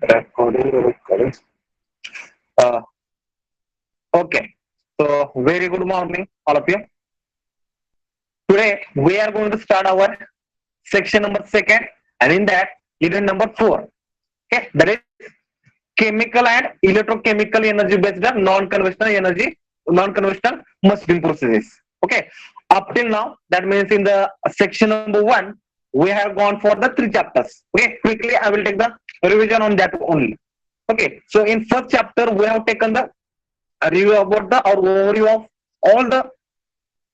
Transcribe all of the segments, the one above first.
Recording. Uh, okay. So very good morning, all of you. Today we are going to start our section number second, and in that, unit number 4. Okay, that is chemical and electrochemical energy based on non-conventional machine processes. Okay, up till now, that means in the section number 1, we have gone for the 3 chapters. Okay, quickly I will take the revision on that only. Okay, so in first chapter we have taken the review about the or overview of all the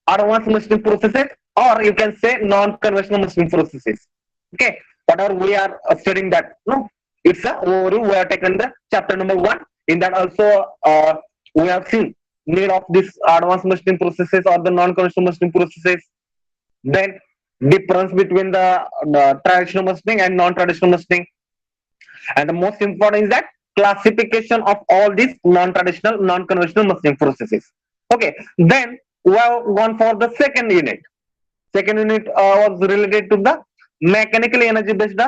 advanced machining processes, or you can say non-conventional machining processes. Okay, whatever we are studying that, no, it's a overview. We have taken the chapter number 1. In that also, we have seen need of this advanced machining processes or the non-conventional machining processes. Then difference between the traditional machining and non-traditional machining, and the most important is that classification of all these non-traditional, non-conventional machining processes. Okay, then we have gone for the second unit. Second unit was related to the mechanical energy based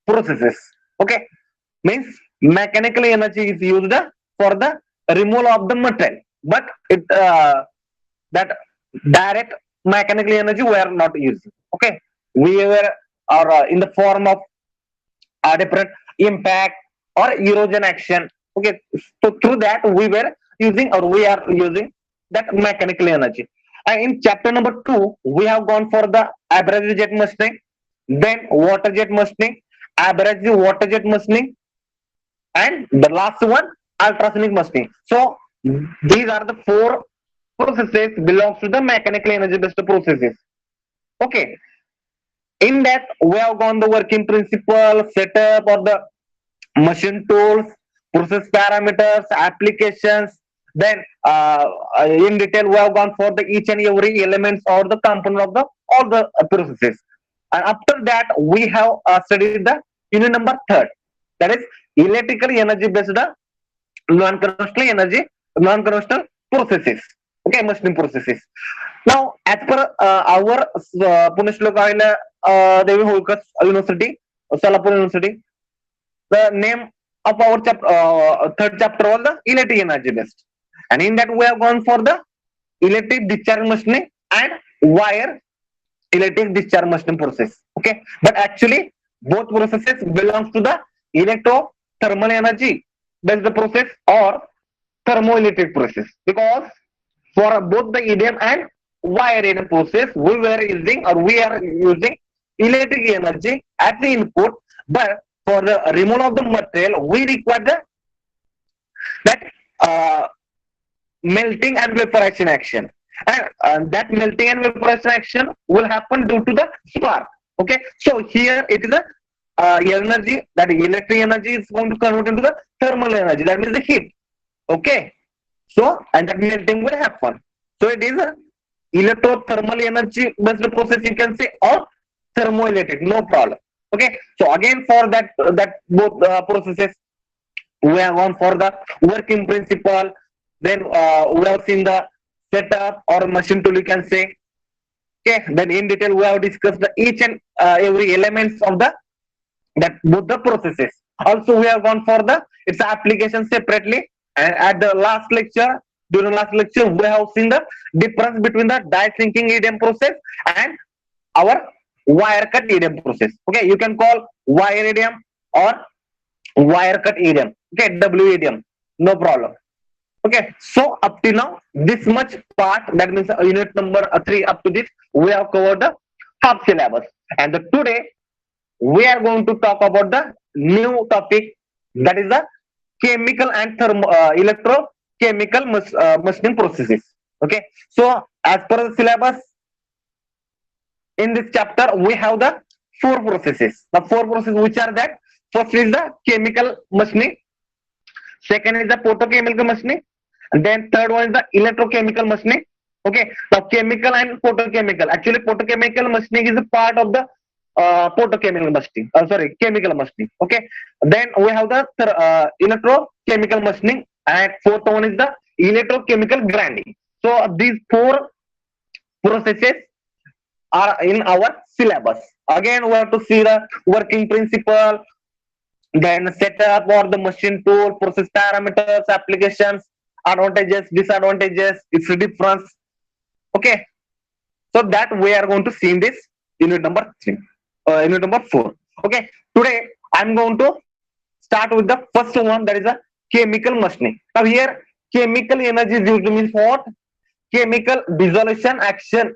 processes. Okay, means mechanical energy is used for the removal of the material, but it that direct mechanical energy we are not using. Okay, we were or in the form of different impact or erosion action. Okay, so through that we were using or we are using that mechanical energy. And in chapter number 2, we have gone for the abrasive jet machining, then water jet machining, abrasive water jet machining, and the last one, ultrasonic machining. So these are the 4 processes belongs to the mechanical energy based processes. Okay, in that we have gone the working principle, setup or the machine tools, process parameters, applications. Then in detail we have gone for the each and every elements or the component of the all the processes. And after that we have studied the unit number 3rd, that is electrical energy based non-conventional energy, non-conventional processes. Okay, machining processes. Now, as per our Punishloka Devi Holkar University, Salapur University, the name of our 3rd chapter was the electric energy based, and in that we have gone for the electric discharge machining and wire electric discharge machining process. Okay, but actually both processes belongs to the electro thermal energy based the process or thermoelectric process, because for both the EDM and wire EDM process we were using or we are using electric energy as the input, but for the removal of the material we require that melting and vaporization action, and that melting and vaporization action will happen due to the spark. Okay, so here it is a energy, that electric energy is going to convert into the thermal energy, that means the heat. Okay, so and that melting will happen. So it is a electrothermal energy based process, you can say, or thermoelectric, no problem. Okay, so again for that both processes we have gone for the working principle. Then we have seen the setup or machine tool, you can say. Okay, then in detail we have discussed the each and every elements of the that both the processes. Also we have gone for the its application separately, and at the last lecture, during last lecture we have seen the difference between the die sinking EDM process and our wire cut EDM process. Okay, you can call wire EDM or wire cut EDM. Okay, WEDM, no problem. Okay, so up to now, this much part, that means unit number 3 up to this, we have covered the half syllabus. And today, we are going to talk about the new topic, that is the chemical and electrochemical machining processes. Okay, so as per the syllabus, in this chapter, we have the 4 processes. The 4 processes which are that, first is the chemical machining, second is the photochemical machining, and then third one is the electrochemical machining. Okay, the chemical and photochemical. Actually, photochemical machining is a part of the photochemical machining. Sorry, chemical machining. Okay, then we have the electrochemical machining, and fourth one is the electrochemical grinding. So these 4 processes are in our syllabus. Again, we have to see the working principle, then setup or the machine tool, process parameters, applications, advantages, disadvantages, its difference. Okay, so that we are going to see in this unit number three, unit number four. Okay, today I'm going to start with the first one, that is a chemical machining. Now here, chemical energy is used means what? Chemical dissolution action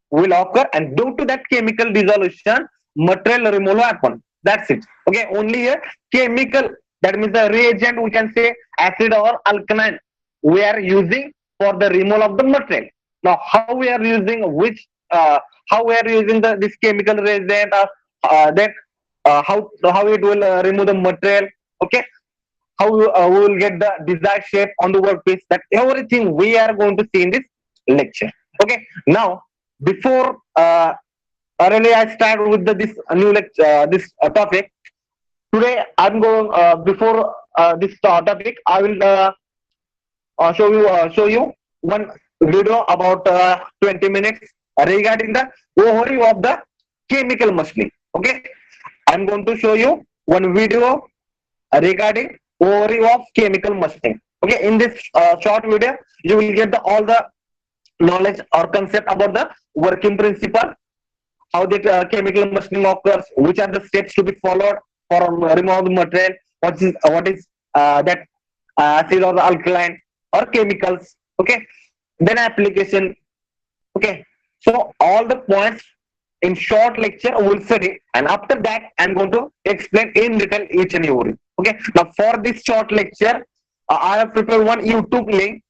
will occur, and due to that chemical dissolution, material removal happen. That's it. Okay, only here chemical, that means the reagent, we can say acid or alkaline, we are using for the removal of the material. Now how we are using which, how we are using this chemical reagent, then how it will remove the material. Okay, how we will get the desired shape on the workpiece, that everything we are going to see in this lecture. Okay, now before really I start with this new lecture, this topic. Today I'm going, before this topic, I will show you one video about 20 minutes regarding the overview of the chemical machining. Okay, I'm going to show you one video regarding overview of chemical machining. Okay, in this short video, you will get all the knowledge or concept about the working principle, how the chemical machining occurs, which are the steps to be followed for remove the material, what is that acid or alkaline or chemicals. Okay, then application. Okay, so all the points in short lecture we'll study, and after that I'm going to explain in detail each and every. Okay, now for this short lecture, I have prepared one YouTube link.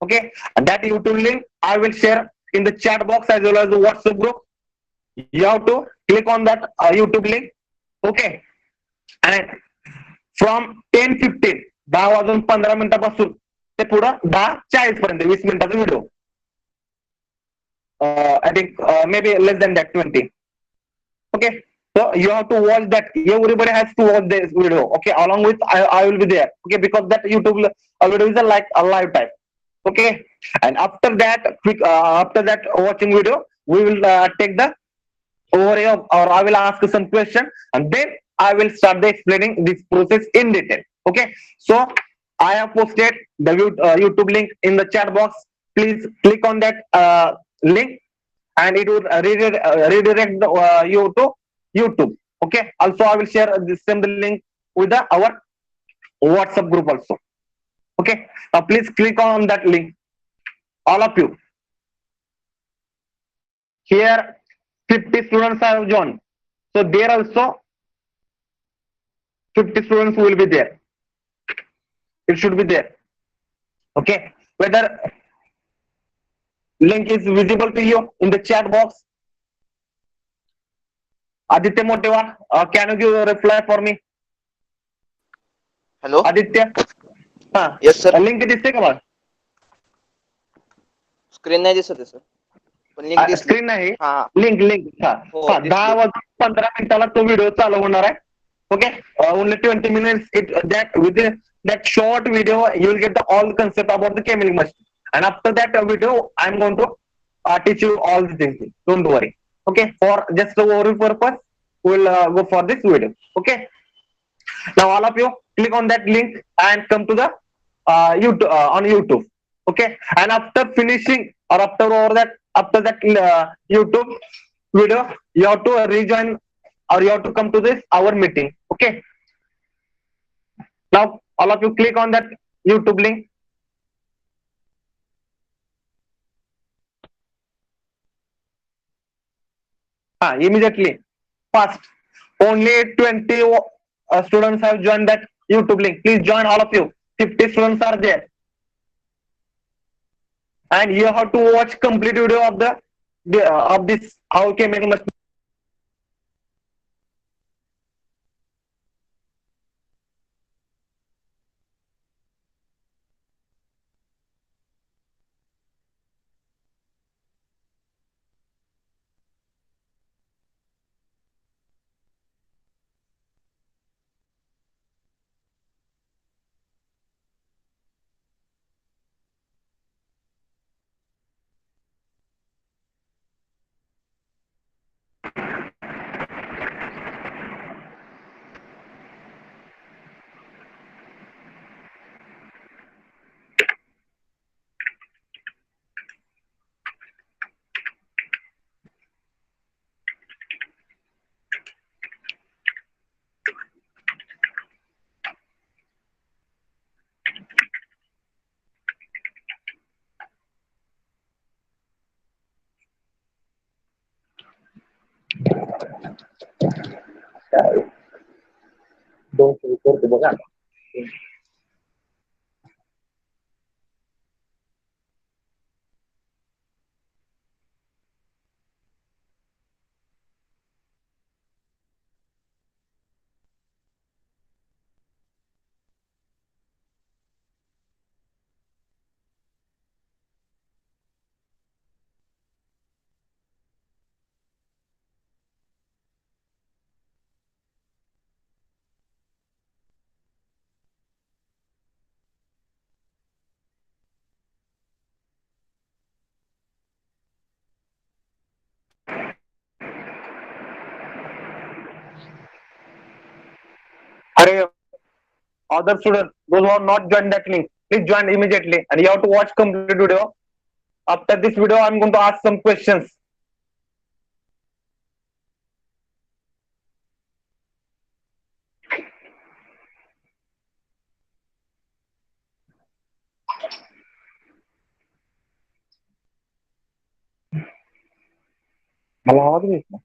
Okay, and that YouTube link I will share in the chat box as well as the WhatsApp group. You have to click on that YouTube link. Okay, and from 10:15, 10 वाजून 15 मिनिटापासून ते पुढं 10:40 पर्यंत 20 मिनिटाचा video. I think maybe less than that, 20. Okay, so you have to watch that. Everybody has to watch this video. Okay, along with I will be there. Okay, because that YouTube video is like a live time. Okay, and after that, after that watching video, we will take the overview or I will ask some question, and then I will start the explaining this process in detail. Okay, so I have posted the YouTube link in the chat box. Please click on that link, and it will redirect you to YouTube. Okay, also I will share the same link with our WhatsApp group also. Okay, now please click on that link, all of you. Here 50 students have joined, so there also 50 students will be there. It should be there. Okay, whether link is visible to you in the chat box. Aditya Motiva, can you give a reply for me? Hello. Aditya, Yes sir. link दिसते का मला? Screen नाही दिसत आहे sir. पण link दिसली. Screen नाही, हा लिंक हा हो, 10 वाजून 15 मिनिटाला तो व्हिडिओ चालू होणार आहे. Okay, only 20 minutes. That within that short video, you will get the all concept about the chemical machine. And after that video, I'm going to teach you all the things. Don't worry. Okay, for just the overview purpose, we'll go for this video. Okay. Now all of you click on that link and come to the YouTube on YouTube. Okay, and after finishing or after that YouTube video, you have to rejoin or you have to come to this our meeting. Okay, now all of you click on that YouTube link. Immediately, fast. Only 20 students have joined that YouTube link. Please join, all of you. 50 students are there, and you have to watch complete video of of this how chemical must. 200 करतो बघा. अरे, other students, those who have not joined that link, please join immediately, and you have to watch complete video. After this video, I'm going to ask some questions. मला आवाज येत नाही.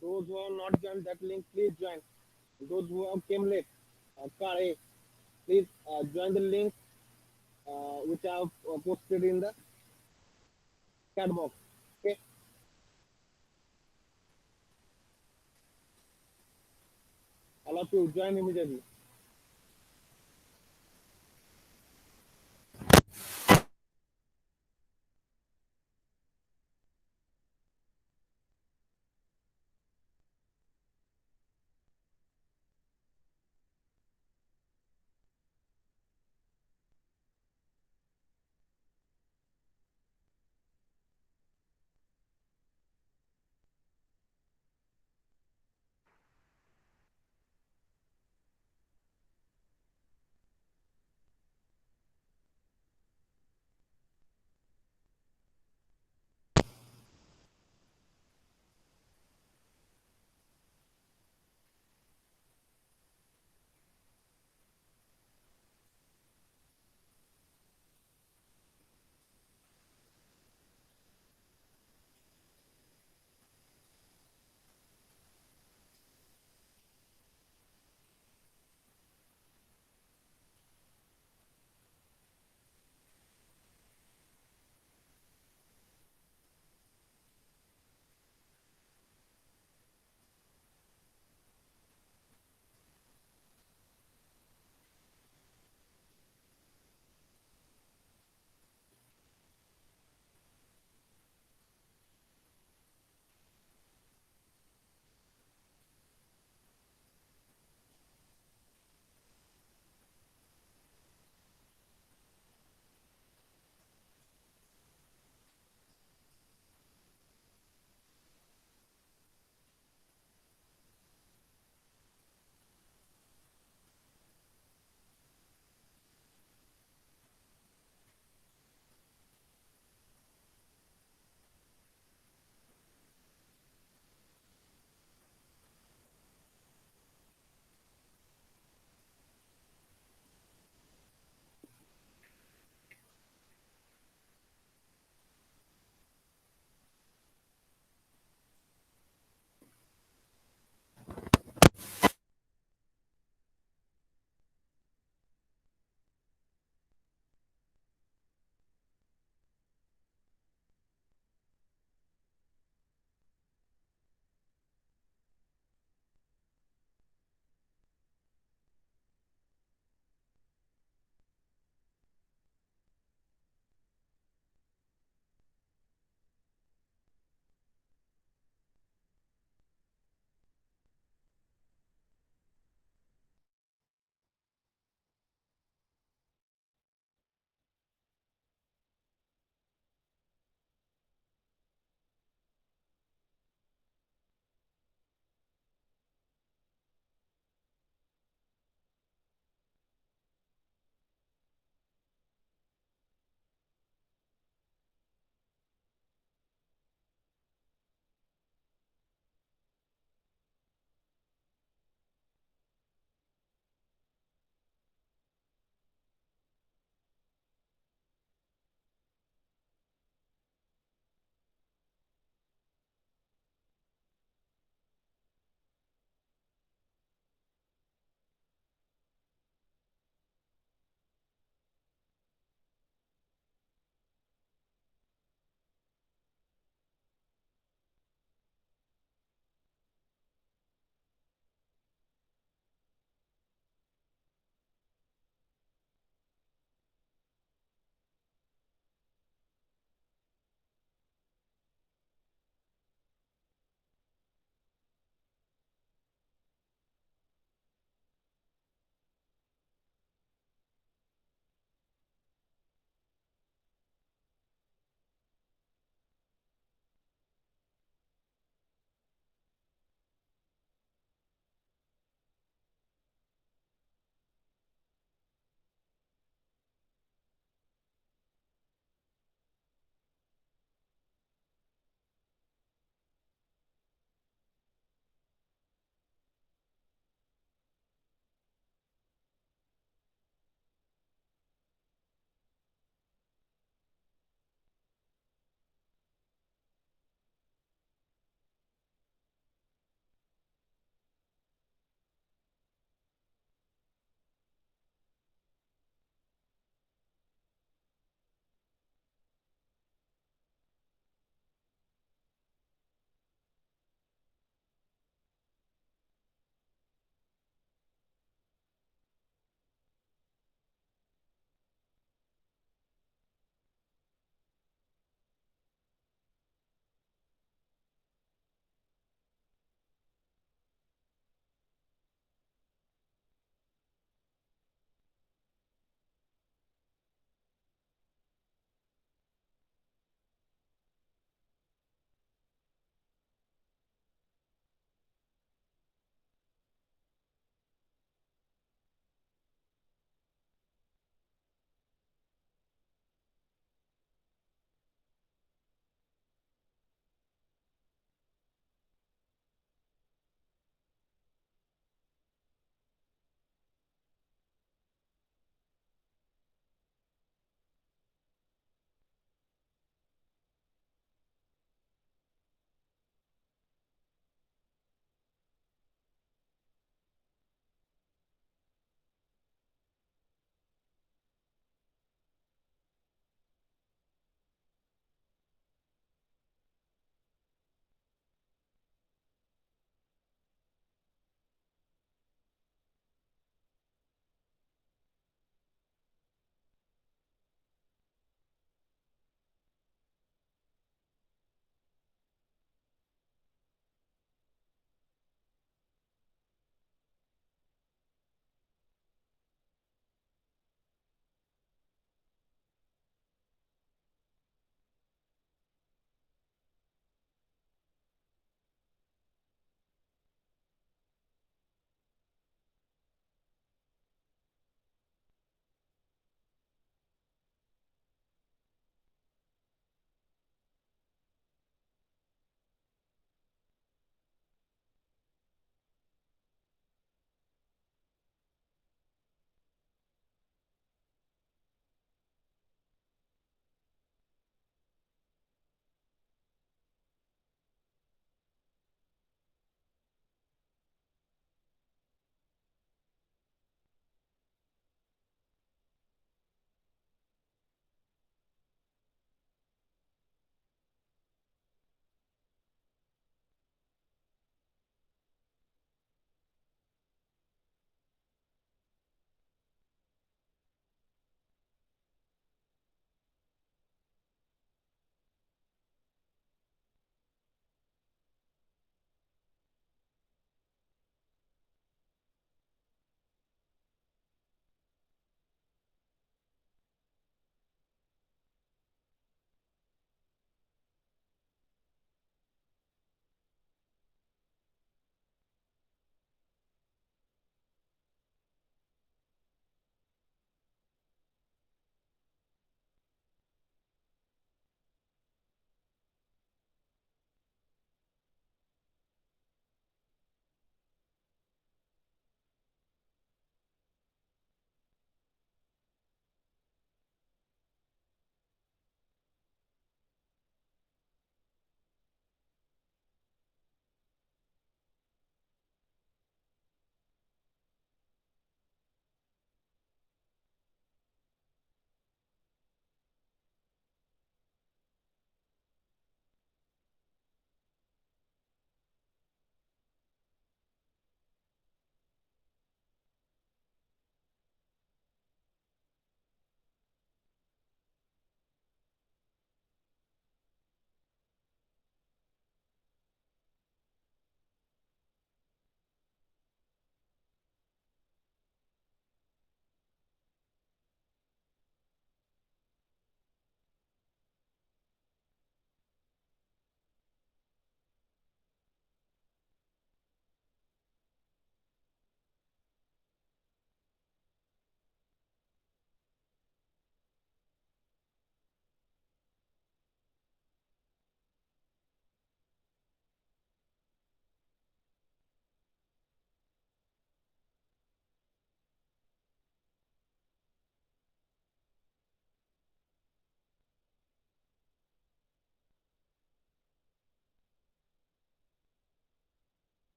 Those who have not joined that link, please join. Those who have came late, Kale, please join the link which I have posted in the chat box. Okay, all of you join immediately.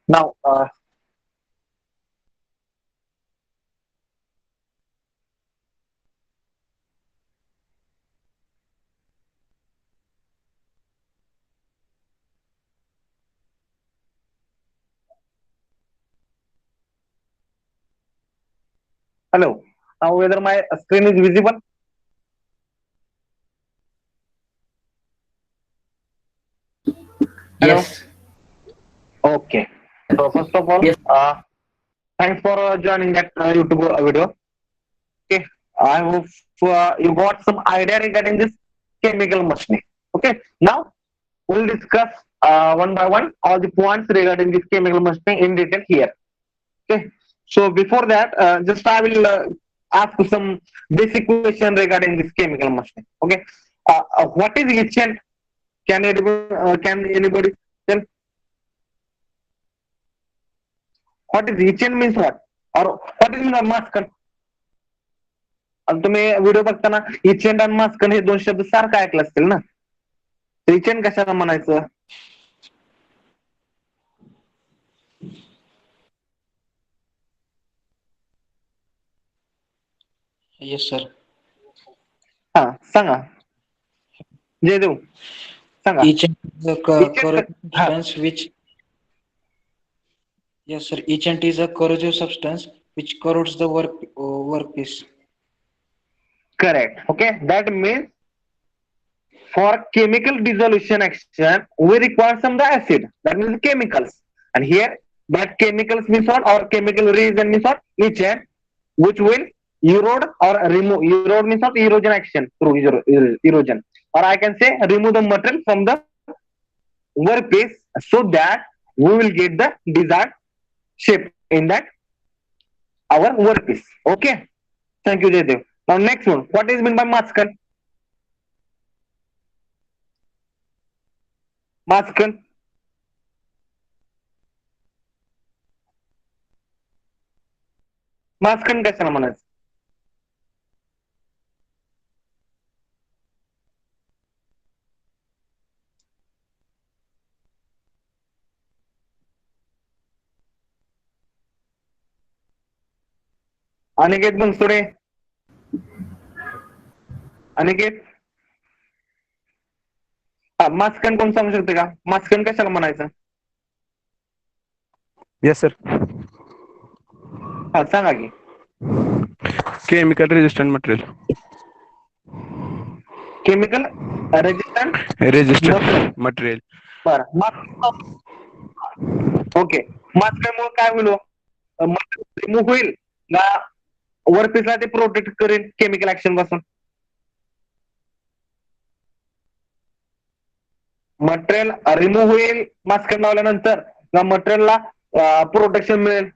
Now, hello. Now, whether my screen is visible? Hello. Yes. Okay. So first of all, Yes. thanks for joining that YouTube video. Okay. I hope you got some idea regarding this chemical machining. Okay. Now we'll discuss one by one all the points regarding this chemical machining in detail here. Okay. So before that, just I will ask you some basic question regarding this chemical machining. Okay. What is etchant? Can anybody tell what is etchant means what? Or what is mask? आता तुम्ही video बघताना etchant आणि मास्कन हे दोन शब्द सारखं ऐकलं असतील ना. इचेंट कशाला म्हणायचं? Yes, sir. हा सांगा जयदेव सांगा. Each is a etchant corrosive हा substance which, yes, sir. Etchant is a corrosive substance which corrodes the workpiece. Correct. Okay. That means for chemical dissolution action, we require some the acid. That means chemicals. And here that chemicals means what? Or chemical reason means what? Agent which will erode or remove. Erode means what? Erosion action through erosion. Or I can say remove the material from the workpiece so that we will get the desired shape in that our workpiece. Okay. Thank you, Jaydev. Now next one. What is meant by maskan? Maskan. मास्कन कशाला म्हणायचं. अनिकेत बनसोडे. अनिकेत मास्कन कोण सांगू शकते का? मास्कन कशाला म्हणायचं? Yes sir. हा सांगा की. Chemical resistant material. Chemical resistant material. बरं. ओके. मास्कनमुळे काय होईल? रिमूव्ह होईल का वर्कपीसला ते प्रोटेक्ट करेल केमिकल ऍक्शन पासून? मटेरियल रिमूव्ह होईल मास्कन लावल्यानंतर का मटेरियलला प्रोटेक्शन मिळेल?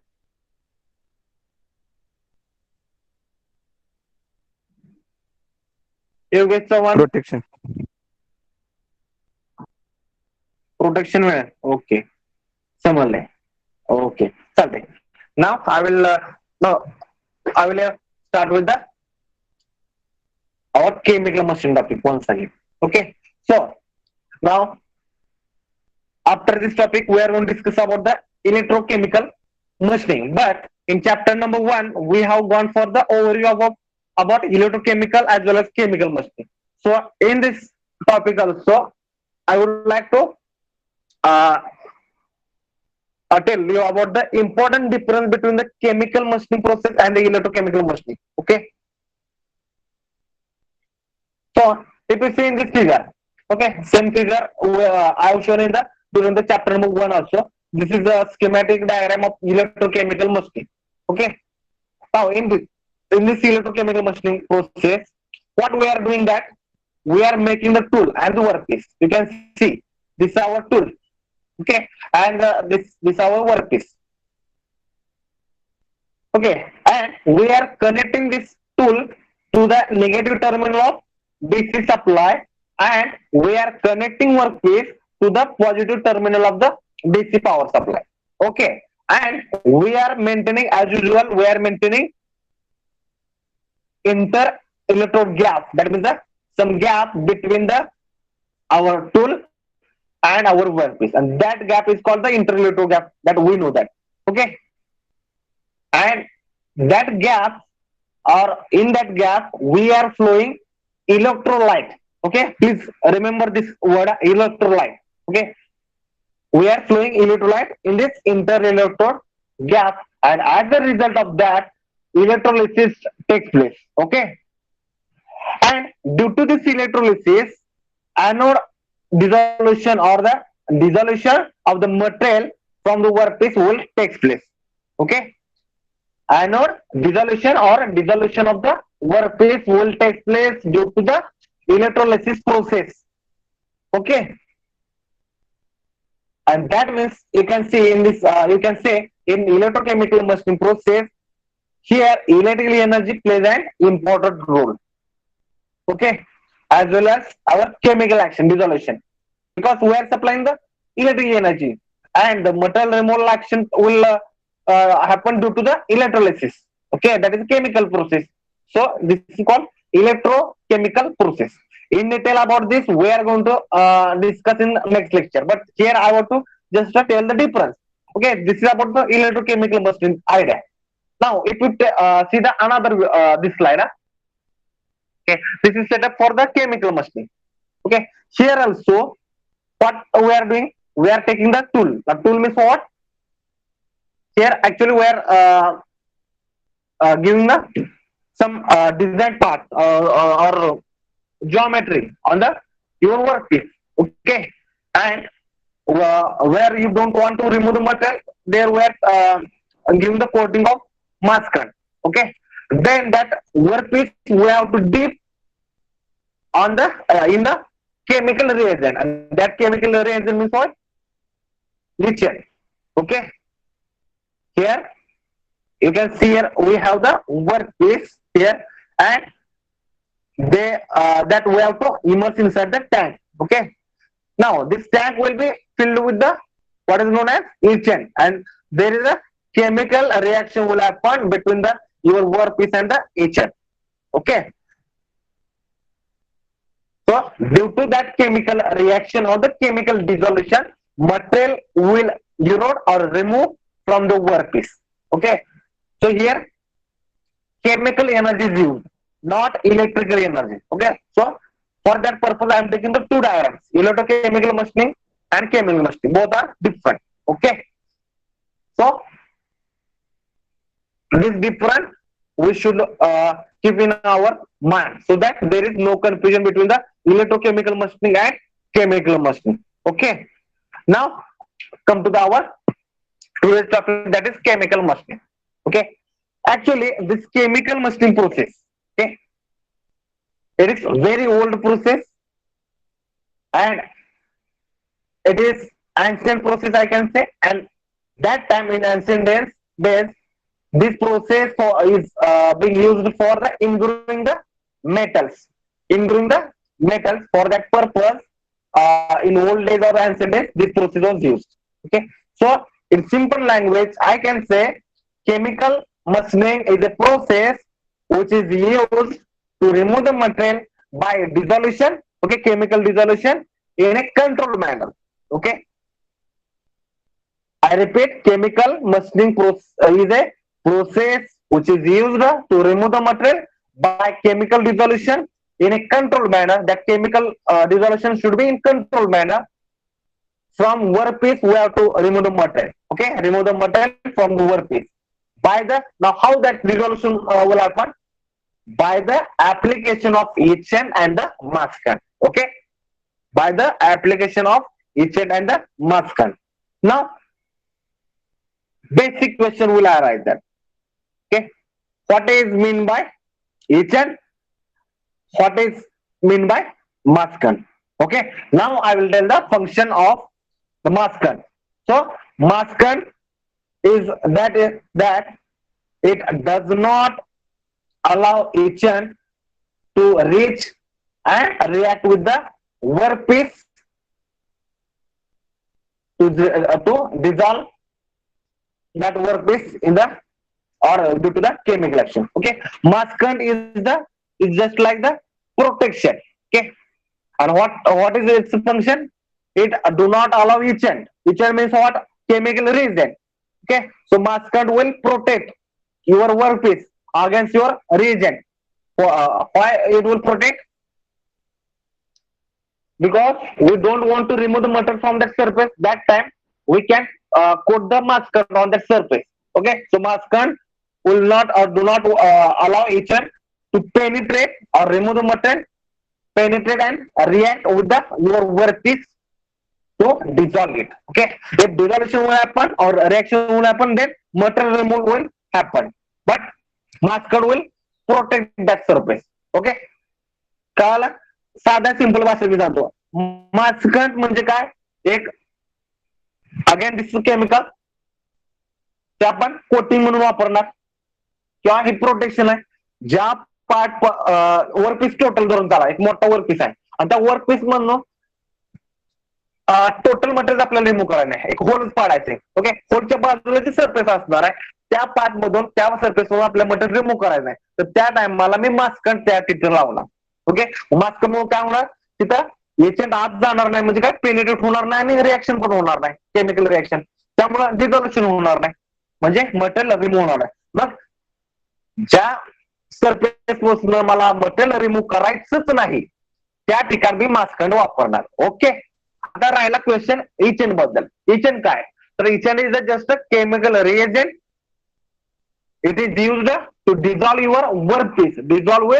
योगेश चव्हाण. प्रोटेक्शन मिळेल. ओके समजलंय. ओके चालतंय. नाव I will start with the our chemical machine topic once again. Okay, so now after this topic we are going to discuss about the electrochemical machining, but in chapter number 1 we have gone for the overview about electrochemical as well as chemical machining. So in this topic also I would like to tell you about the important difference between the chemical machining process and the electrochemical machining. Okay, so if you see in this figure, okay, same figure I have shown in the during the chapter number 1 also. This is the schematic diagram of electrochemical machining. Okay, now in this electrochemical machining process, what we are doing that we are making the tool and the workpiece. You can see this is our tool. Okay, and this our workpiece. Okay, and we are connecting this tool to the negative terminal of DC supply, and we are connecting workpiece to the positive terminal of the DC power supply. Okay, and we are maintaining, as usual, we are maintaining inter electrode gap. That means some gap between our tool and our workpiece, and that gap is called the inter-electrode gap. That we know that. Okay, and that gap, or in that gap we are flowing electrolyte. Okay, please remember this word electrolyte. Okay, we are flowing electrolyte in this inter-electrode gap, and as a result of that electrolysis takes place. Okay, and due to this electrolysis, anode dissolution or the dissolution of the material from the workpiece will take place. Okay, anode dissolution or dissolution of the workpiece will take place due to the electrolysis process. Okay, and that means you can see in this you can say in electrochemical machining process, here electrical energy plays an important role. Okay, as well as our chemical action dissolution, because we are supplying the electric energy, and the material removal action will happen due to the electrolysis. Okay, that is a chemical process. So this is called electrochemical process. In detail about this we are going to discuss in next lecture, but here I want to just tell the difference. Okay, this is about the electrochemical machining idea. Now if you see the another this slide. Okay, this is set up for the chemical machining. Okay, here also what we are doing, we are taking the tool. The tool means what? Here actually we are giving the some design part or geometry on the your workpiece. Okay, and where you don't want to remove the material, there we are giving the coating of masking. Okay, then that workpiece we have to dip on the in the chemical reagent, and that chemical reagent means what? Lithium. Okay, here you can see here we have the workpiece here, and they that we have to immerse inside the tank. Okay, now this tank will be filled with the what is known as etchant, and there is a chemical reaction will happen between the your workpiece and the etchant. Okay, so due to that chemical reaction or the chemical dissolution, material will erode or remove from the workpiece. Okay, so here chemical energy is used, not electrical energy. Okay, so for that purpose, I am taking the two diagrams: electrochemical machining and chemical machining. Both are different. Okay, so this different we should keep in our mind so that there is no confusion between the electrochemical machining and chemical machining. Okay, now come to our today's topic, that is chemical machining. Okay, actually this chemical machining process, okay, it is very old process, and it is ancient process I can say, and that time in ancient days this process is being used for the ingredient the metals, ingredient the metals. For that purpose, in old days or ancient days, this process was used. Okay, so in simple language, I can say chemical machining is a process which is used to remove the material by dissolution. Okay, chemical dissolution in a controlled manner. Okay, I repeat, chemical machining is a process which is used to remove the material by chemical dissolution in a controlled manner. That chemical dissolution should be in controlled manner. From workpiece, we have to remove the material. Okay, remove the material from the workpiece. By the now, how that dissolution will happen? By the application of etchant and the masking. Okay, by the application of etchant and the masking. Now, basic question will arise then. Okay, what is mean by etchant? What is mean by masking? Okay, now I will tell the function of the masking. So masking is that it does not allow etchant to reach and react with the workpiece to dissolve that workpiece in the or due to the chemical action. Okay, masking is just like the protection. Okay, and what is its function? It do not allow etchant. Etchant means what? Chemical reagent. Okay, so masking will protect your workpiece against your reagent. Why it will protect? Because we don't want to remove the material from that surface. That time we can coat the masking on that surface. Okay, so masking will not or do not allow etchant to penetrate or remove the material, penetrate and react with the your workpiece to dissolve it. Okay, if dissolution will happen or reaction will happen, then material removal will happen. But masking will protect that surface. Okay, कळालं? साध्या simple भाषेत मी सांगतो. मास्कंट म्हणजे काय? एक again this chemical ते आपण coating म्हणून वापरणार किंवा हे प्रोटेक्शन आहे. ज्या पार्ट वर्कपीस टोटल धरून चाला, एक मोठा वर्कपीस आहे आणि त्या वर्कपीस मधून टोटल मटेरियल आपल्याला रिमूव्ह करायचं आहे. एक होल पाडायचे. ओके, होलच्या बाजूला जी सरफेस असणार आहे त्या पार्ट मधून त्या सरफेसवर आपल्या मटेरियल रिमूव्ह करायचं आहे. तर त्या टाइमला मी मास्कंट त्या तिथे लावणार. ओके, मास्क मुळे काय होणार? तिथं एजंट आत जाणार नाही, म्हणजे काय पेनिट्रेट होणार नाही आणि रिएक्शन पण होणार नाही, केमिकल रिएक्शन. त्यामुळे डिझॉल्युशन होणार नाही, म्हणजे मटेरियल रिमूव्ह होणार आहे. मग ज्या सरफेस पासून मला मटेरियल रिमूव्ह करायचंच नाही त्या ठिकाणी मी मास्कंड वापरणार. ओके, आता राहिला क्वेश्चन एजंट बद्दल. एजंट काय? तर agent is just a chemical reagent. It is used to dissolve your workpiece, dissolve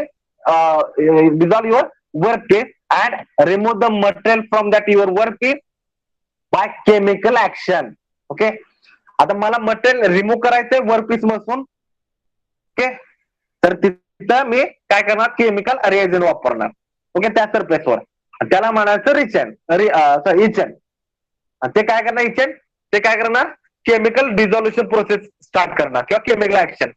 your workpiece and remove the material from that your workpiece by chemical action. Okay, आता मला material remove करायचंय workpiece मधून. Okay, तर तिथं मी काय करणार, chemical reagent वापरणार. Okay, त्या सरफेसवर त्याला म्हणायचं इचन. ते काय करणार इचन, ते काय करणार केमिकल डिझॉल्युशन प्रोसेस स्टार्ट करणार किंवा chemical action.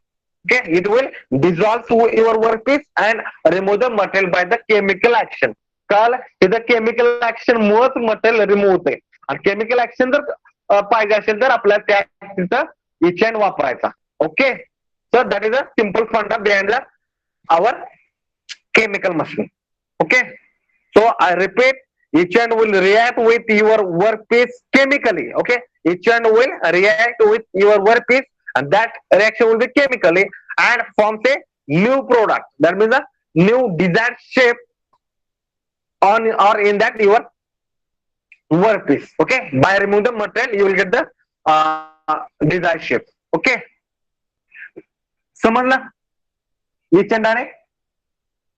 Okay, it will dissolve your workpiece and remove the material by the chemical action. काल तिथं केमिकल ऍक्शन मुळेच मटेरियल रिमूव्ह होते आणि केमिकल ऍक्शन जर पाहिजे असेल तर आपल्याला त्या तिथं इचन वापरायचा. Okay, so that is a simple funda behind the our chemical machine. Okay, so I repeat, each end will react with your workpiece chemically. Okay, each end will react with your workpiece and that reaction will be chemically and forms a new product, that means a new desired shape on or in that your workpiece. Okay, by removing the material you will get the desired shape. Okay, समजलं इचंडाने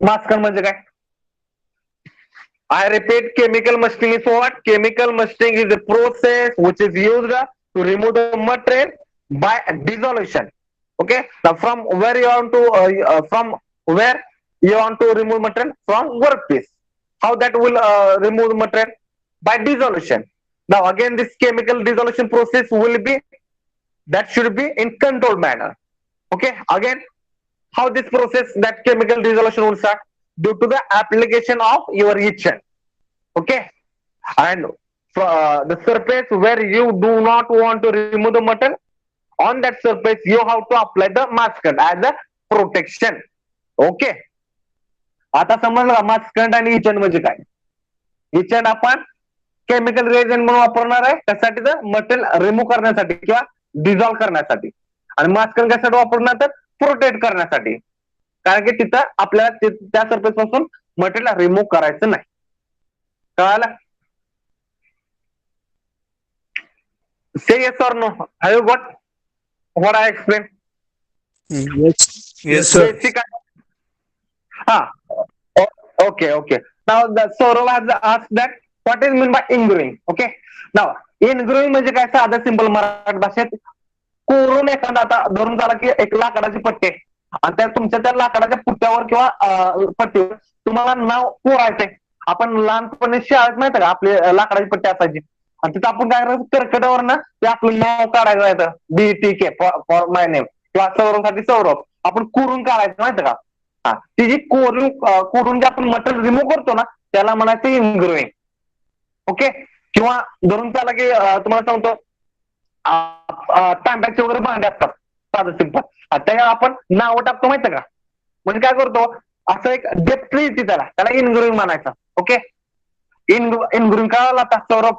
मास्कन म्हणजे काय. I repeat, chemical machining is what? Chemical machining is a process which is used to remove the material by dissolution. Okay, now from where you want to remove material from workpiece. How that will remove the material? By dissolution. Now again, this chemical dissolution process will be, that should be in controlled manner. Okay, again, how this process, that chemical dissolution will start? Due to the application of your etchant. Okay, and the surface where you do not want to remove the material, on that surface you have to apply the maskant as a protection. Okay, आता समजलं मास्कंट आणि etchant म्हणजे काय. Etchant आपण chemical reagent म्हणून वापरणार आहे त्यासाठी, तर मटेरियल रिमूव्ह करण्यासाठी किंवा डिझॉल्व्ह करण्यासाठी, आणि मास्कंट कशासाठी वापरणार तर प्रोटेक्ट करण्यासाठी, कारण की तिथं आपल्याला त्या सरफेस पासून मटेरियल रिमूव्ह करायचं नाही. कळालं? Say yes or no, have you got what I explain? Yes, sir. Basic. हा, okay okay. Now Saurav has asked that what is mean by ingrowing. Okay, now ingrowing म्हणजे काय, साधं सिंपल मराठी भाषेत कोरून एखादा, आता धरून झाला की एक लाकडाची पट्टी आणि त्या तुमच्या त्या लाकडाच्या पुट्ट्यावर किंवा पट्टीवर तुम्हाला नाव कोरायचंय. आपण लहानपणी शाळेत माहिती का आपली लाकडाची पट्टी असायची आणि तिथं आपण काय करायचं, कर्कटावर ना ते आपलं नाव काढायचं येतं, BTK फॉर माय नेम किंवा सौरवसाठी सौरभ, आपण कोरून काढायचं माहिती का. हा, ती जी कोरून जे आपण मटेरियल रिमूव्ह करतो ना त्याला म्हणायचं इनग्रोइंग. ओके, किंवा धरून त्याला की तुम्हाला सांगतो तांब्याचे वगैरे भांडे असतात साधं सिंपल, त्याला आपण नावं टाकतो माहिती का. म्हणजे काय करतो, असं एक डेप्थ येते त्याला इनग्रोइंग म्हणायचं. ओके, इनग्रोइंग कळाला आता सौरभ?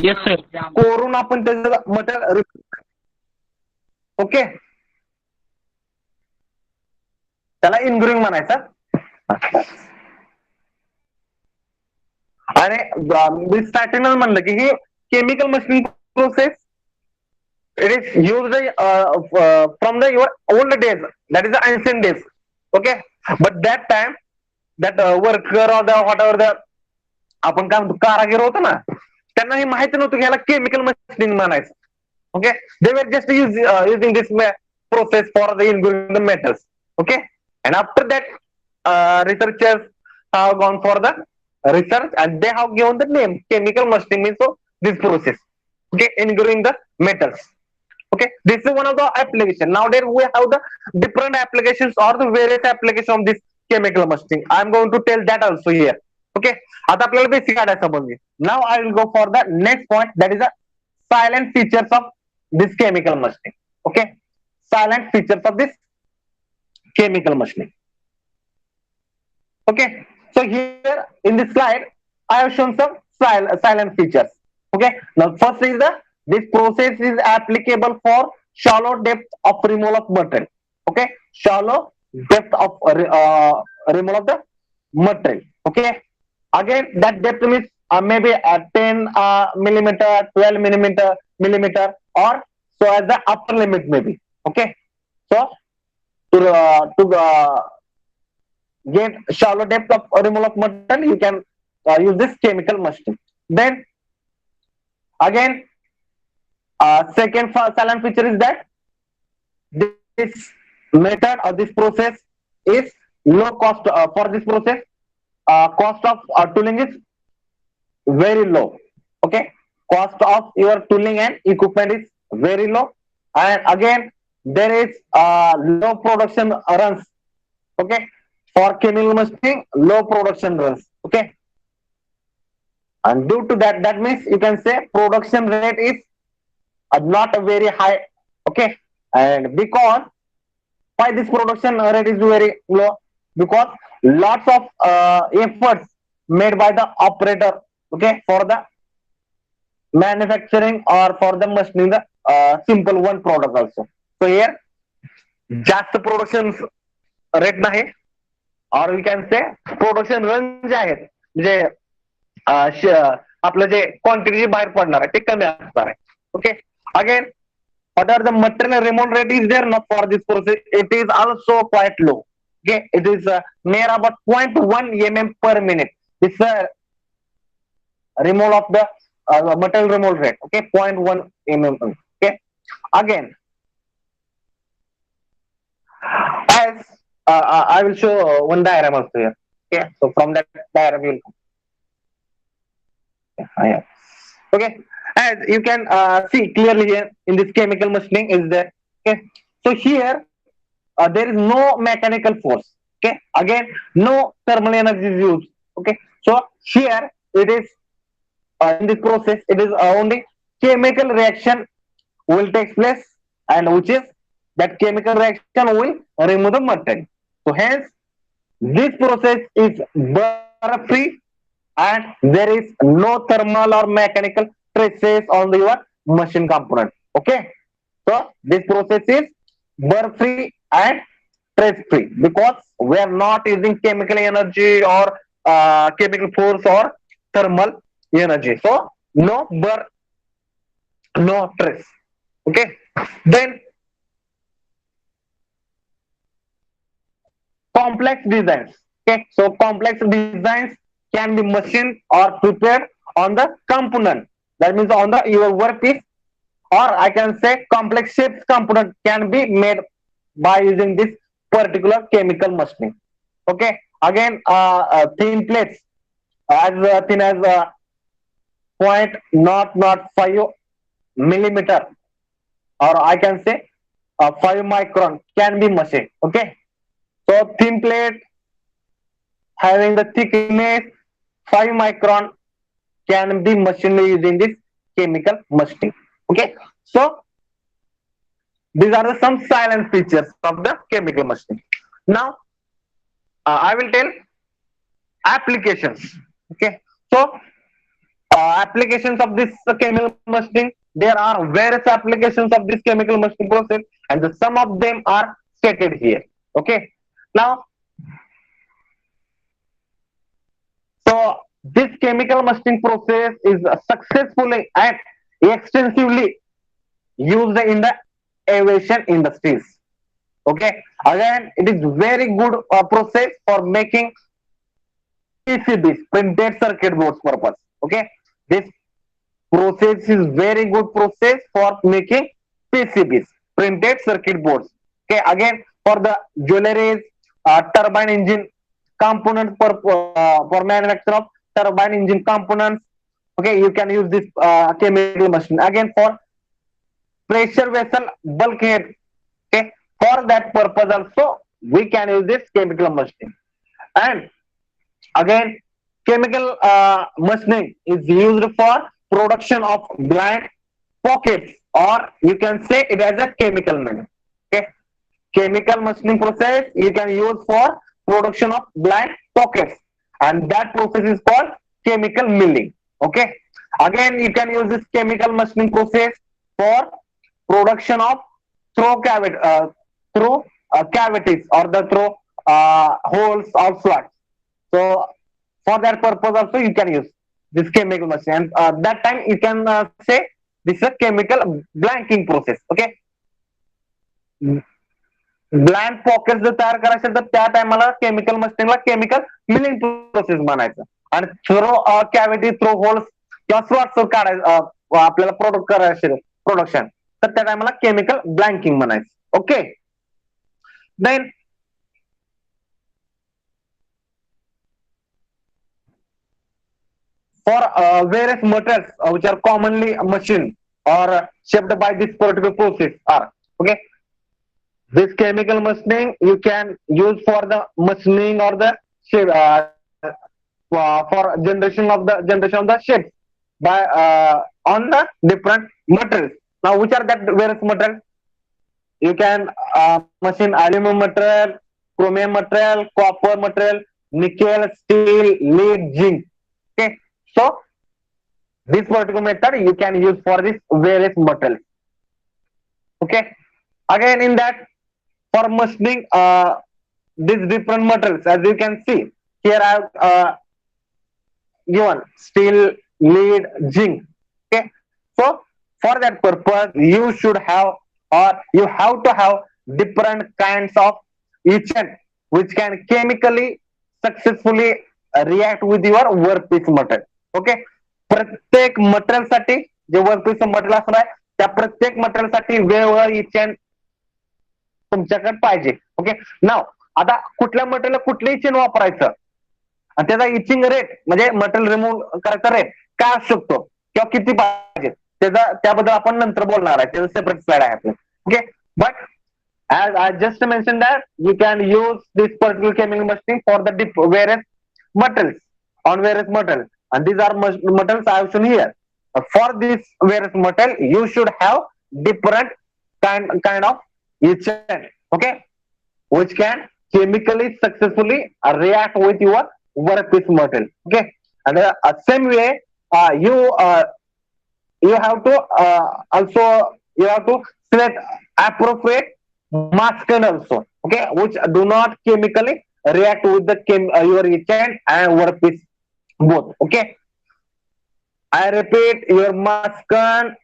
Yes, sir. कोरून आपण त्याचं मटेरियल. ओके, त्याला इनग्रोइंग म्हणायचं. आणि मी स्टार्टिंगला म्हणलं की ही chemical machining process, it is used from the your old days, that is the ancient days. Okay, but that time that worker or the whatever the आपण काय म्हणतो कारागीर होतो ना, त्यांना हे माहिती नव्हतं की ह्याला केमिकल मशीनिंग म्हणायचं. Okay, they were just using this process for the ingrowing the metals. Okay, and after that researchers have gone for the research and they have given the name chemical machining means of this process. Okay, ingrowing the metals. Okay, this is one of the application. Nowadays we have the different applications or the various applications of this chemical machining. I am going to tell that also here. Okay, आता आपल्याला basic काढायचं म्हणजे. Now I will go for the next point, that is the silent features of this chemical machining. Okay, silent features of this chemical machining. Okay, so here in this slide I have shown some silent features. Okay, now first is this process is applicable for shallow depth of removal of material. Okay, shallow depth of removal of the material. Okay, again that depth means maybe 10 millimeter, 12 millimeter, or so as the upper limit maybe. Okay, So to get shallow depth of removal of metal, you can use this chemical machine. Then again, second silent feature is that this method or this process is low cost for this process. Cost of tooling is very low. Okay, cost of your tooling and equipment is very low, and again there is low production runs. Okay, for chemical machining, low production runs. Okay, and due to that, that means you can say production rate is not very high. Okay, and because why this production rate is very low? Because lots of efforts made by the operator. Okay, for the manufacturing or for the machining the simple one product also. So here जास्त production rate नाही, or we can say production run जे आहेत म्हणजे आपलं जे quantity बाहेर पडणार आहे ते कमी असणार आहे. Okay, again whatever the material removal rate is there not for this process, it is also quite low. Okay, it is near about 0.1 mm per minute. This removal of the material removal rate. Okay, 0.1 mm. Okay, again as I will show one diagram also here. Okay, so from that diagram you will yeah. Okay, as you can see clearly here in this chemical machining is there. Okay, so here there is no mechanical force. Okay, again no thermal energy is used. Okay, so here it is in this process it is only chemical reaction will take place, and which is that chemical reaction will remove the material. So hence this process is burr free, and there is no thermal or mechanical traces on your machine component. Okay, so this process is burr free and trace free because we are not using chemical energy or chemical force or thermal energy. So no burr, no trace. Okay, then complex designs. Okay, so complex designs can be machined or prepared on the component. That means on the your workpiece, or I can say complex shapes component can be made by using this particular chemical machining. Okay, again thin plates as thin as 0.005 millimeter, or I can say 5 micron can be machined. Okay, so thin plate having the thickness 5 micron can be machined using this chemical machining. Okay, so these are the some silent features of the chemical machining. Now I will tell applications. Okay, so applications of this chemical machining, there are various applications of this chemical machining process, and some of them are stated here. Okay, now so this chemical machining process is successfully and extensively used in the aviation industries. Okay, again it is very good process for making PCBs, printed circuit boards purpose. Okay, this process is very good process for making PCBs, printed circuit boards. Okay, again for the jewelries, turbine engine components for manufacture of turbine engine components. Okay, you can use this chemical machine. Again for pressure vessel bulkhead. Okay, for that purpose also we can use this chemical machine. And again chemical machining is used for production of blank pockets, or you can say it as a chemical mill. Okay, chemical machining process you can use for production of blank pockets, and that process is called chemical milling. Okay, again you can use this chemical machining process for production of through cavities or the through holes or slots. So for that purpose also you can use this chemical machine, and that time you can say this is a chemical blanking process. Okay, blank pocket जर तयार करायचं असेल तर त्या टायमाला chemical मस्टिंगला chemical milling process म्हणायचं. आणि थ्रो कॅव्हिटी थ्रो होल्स किंवा स्लॉट्स काढायचं आपल्याला प्रोडक्ट करायचं असेल प्रोडक्शन, तर त्या टायमाला केमिकल ब्लँकिंग म्हणायचं. Okay, then for various materials which are commonly machined or shaped by this particular process are, okay, this chemical machining you can use for the machining or the shape, for generation of the shapes by on the different materials. Now which are that various materials? You can machine aluminum material, chromium material, copper material, nickel, steel, lead, zinc. Okay, so this particular method you can use for this various materials. Okay, again in that, for machining these different materials, as you can see here I have given steel, lead, zinc. Okay, so for that purpose you should have, or you have to have different kinds of agent which can chemically successfully react with your workpiece material. Okay, प्रत्येक material साठी जे workpiece material असणार आहे त्या प्रत्येक material साठी वेगवेगळं इचेन तुमच्याकडे पाहिजे. ओके, नाव आता कुठल्या मटेरियल कुठलंही चेन वापरायचं आणि त्याचा इचिंग रेट म्हणजे मटेरियल रिमूव्ह करायचा रेट काय असू शकतो किंवा किती पाहिजे त्याबद्दल आपण नंतर बोलणार आहे, त्याचं सेपरेट स्लाइड आहे आपलं. Okay, but as I just mentioned that you can use this particular chemical machining for the various materials on various materials, and these are materials I have shown here. For this various material you should have different kind of agent, okay, which can chemically successfully react with your workpiece material. Okay, and same way you have to also you have to select appropriate masking also, okay, which do not chemically react with the your agent and workpiece both. Okay, I repeat, your masking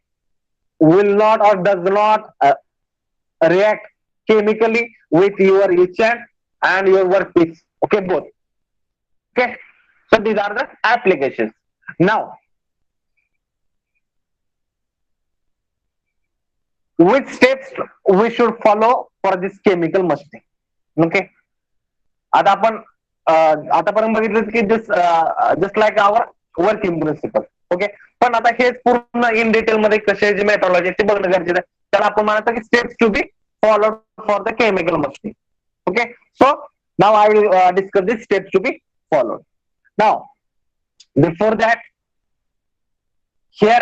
will not or does not react chemically with your agent and your workpiece. Okay, both. Okay, so these are the applications. Now which steps we should follow for this chemical machining? Okay, आता आपण आतापर्यंत बघितलं की just like our working principle. Okay, पण आता हेच पूर्ण in detail मध्ये कशाची मेथॉडॉलॉजी ते बघणं गरजेचं आहे. त्याला आपण म्हणायचं की steps to be followed for the chemical machining. Okay, so now I will discuss this steps to be followed. Now before that, here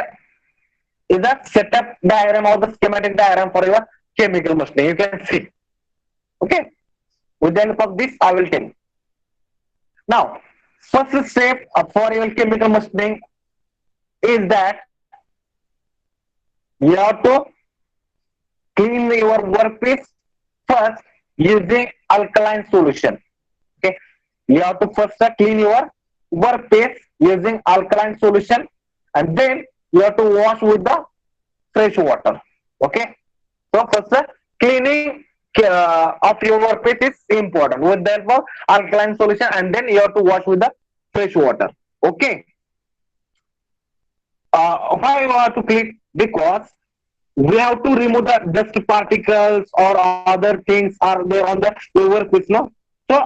is a setup diagram or the schematic diagram for your chemical machining. You can see. Okay, with the help of this I will tell you. Now first step for your chemical machining is that you have to clean your workpiece first using alkaline solution. Okay, you have to first clean your workpiece using alkaline solution, and then you have to wash with the fresh water. Okay, so first cleaning of your workpiece is important with the help of alkaline solution, and then you have to wash with the fresh water. Okay, why you have to clean? Because we have to remove the dust particles or other things are there on the workpiece, no? So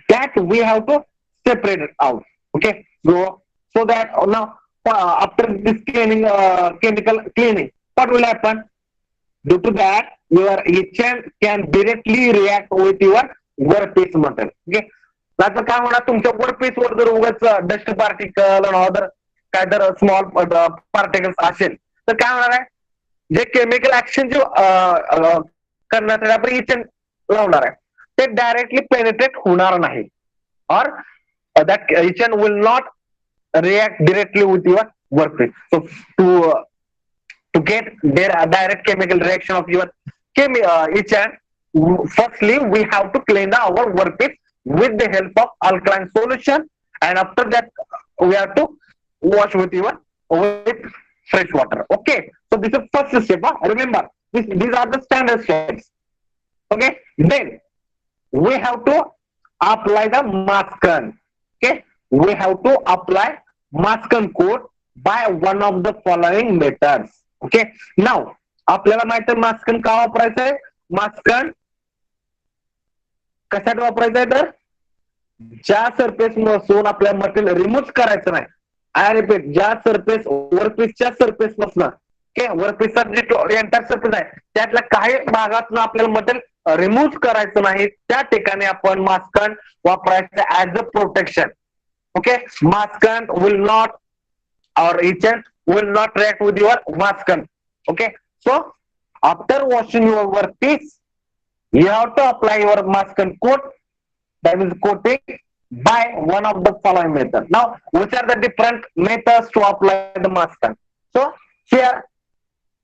that we have to separate it out. Okay, so that now after this cleaning, chemical cleaning, what will happen? Due to that, your agent can directly react with your workpiece material. Okay, त्याचं काय होणार, तुमच्या workpiece वर जर उगाच dust particle आणि other काय तर small particles असेल तर काय होणार आहे, जे केमिकल ऍक्शन जे करण्यासाठी आपण एजंट लावणार आहे ते डायरेक्टली पेनिट्रेट होणार नाही, और that agent will not react directly with your workpiece. So to get their direct chemical reaction of your agent, firstly we have to clean our workpiece with the help of alkaline solution, and after that we have to wash with fresh water. Okay, so this is first step. Remember, these are the standard steps. Okay, then we have to apply the masking. Okay, we have to apply masking code by one of the following methods. Okay, now आपल्याला माहिती आहे मास्कन का वापरायचं आहे. मास्कन कशात वापरायचं आहे तर ज्या सरफेस पासून आपल्या मटेरियल रिमूव्ह करायचं नाही. आय रिपीट, ज्या सरफेस वर्कपीसच्या सरफेस पासून वर्कपीसचा जे एंटायर सरफेस आहे त्यातल्या काही भागातून आपल्याला मटेरियल रिमूव्ह करायचं नाही, त्या ठिकाणी आपण मास्कन वापरायचं as a protection. Okay, maskant will not or agent will not react with your masking. Okay, so after washing your workpiece, you have to apply your masking coat, that is coating, by one of the following methods. Now, which are the different methods to apply the masking? So here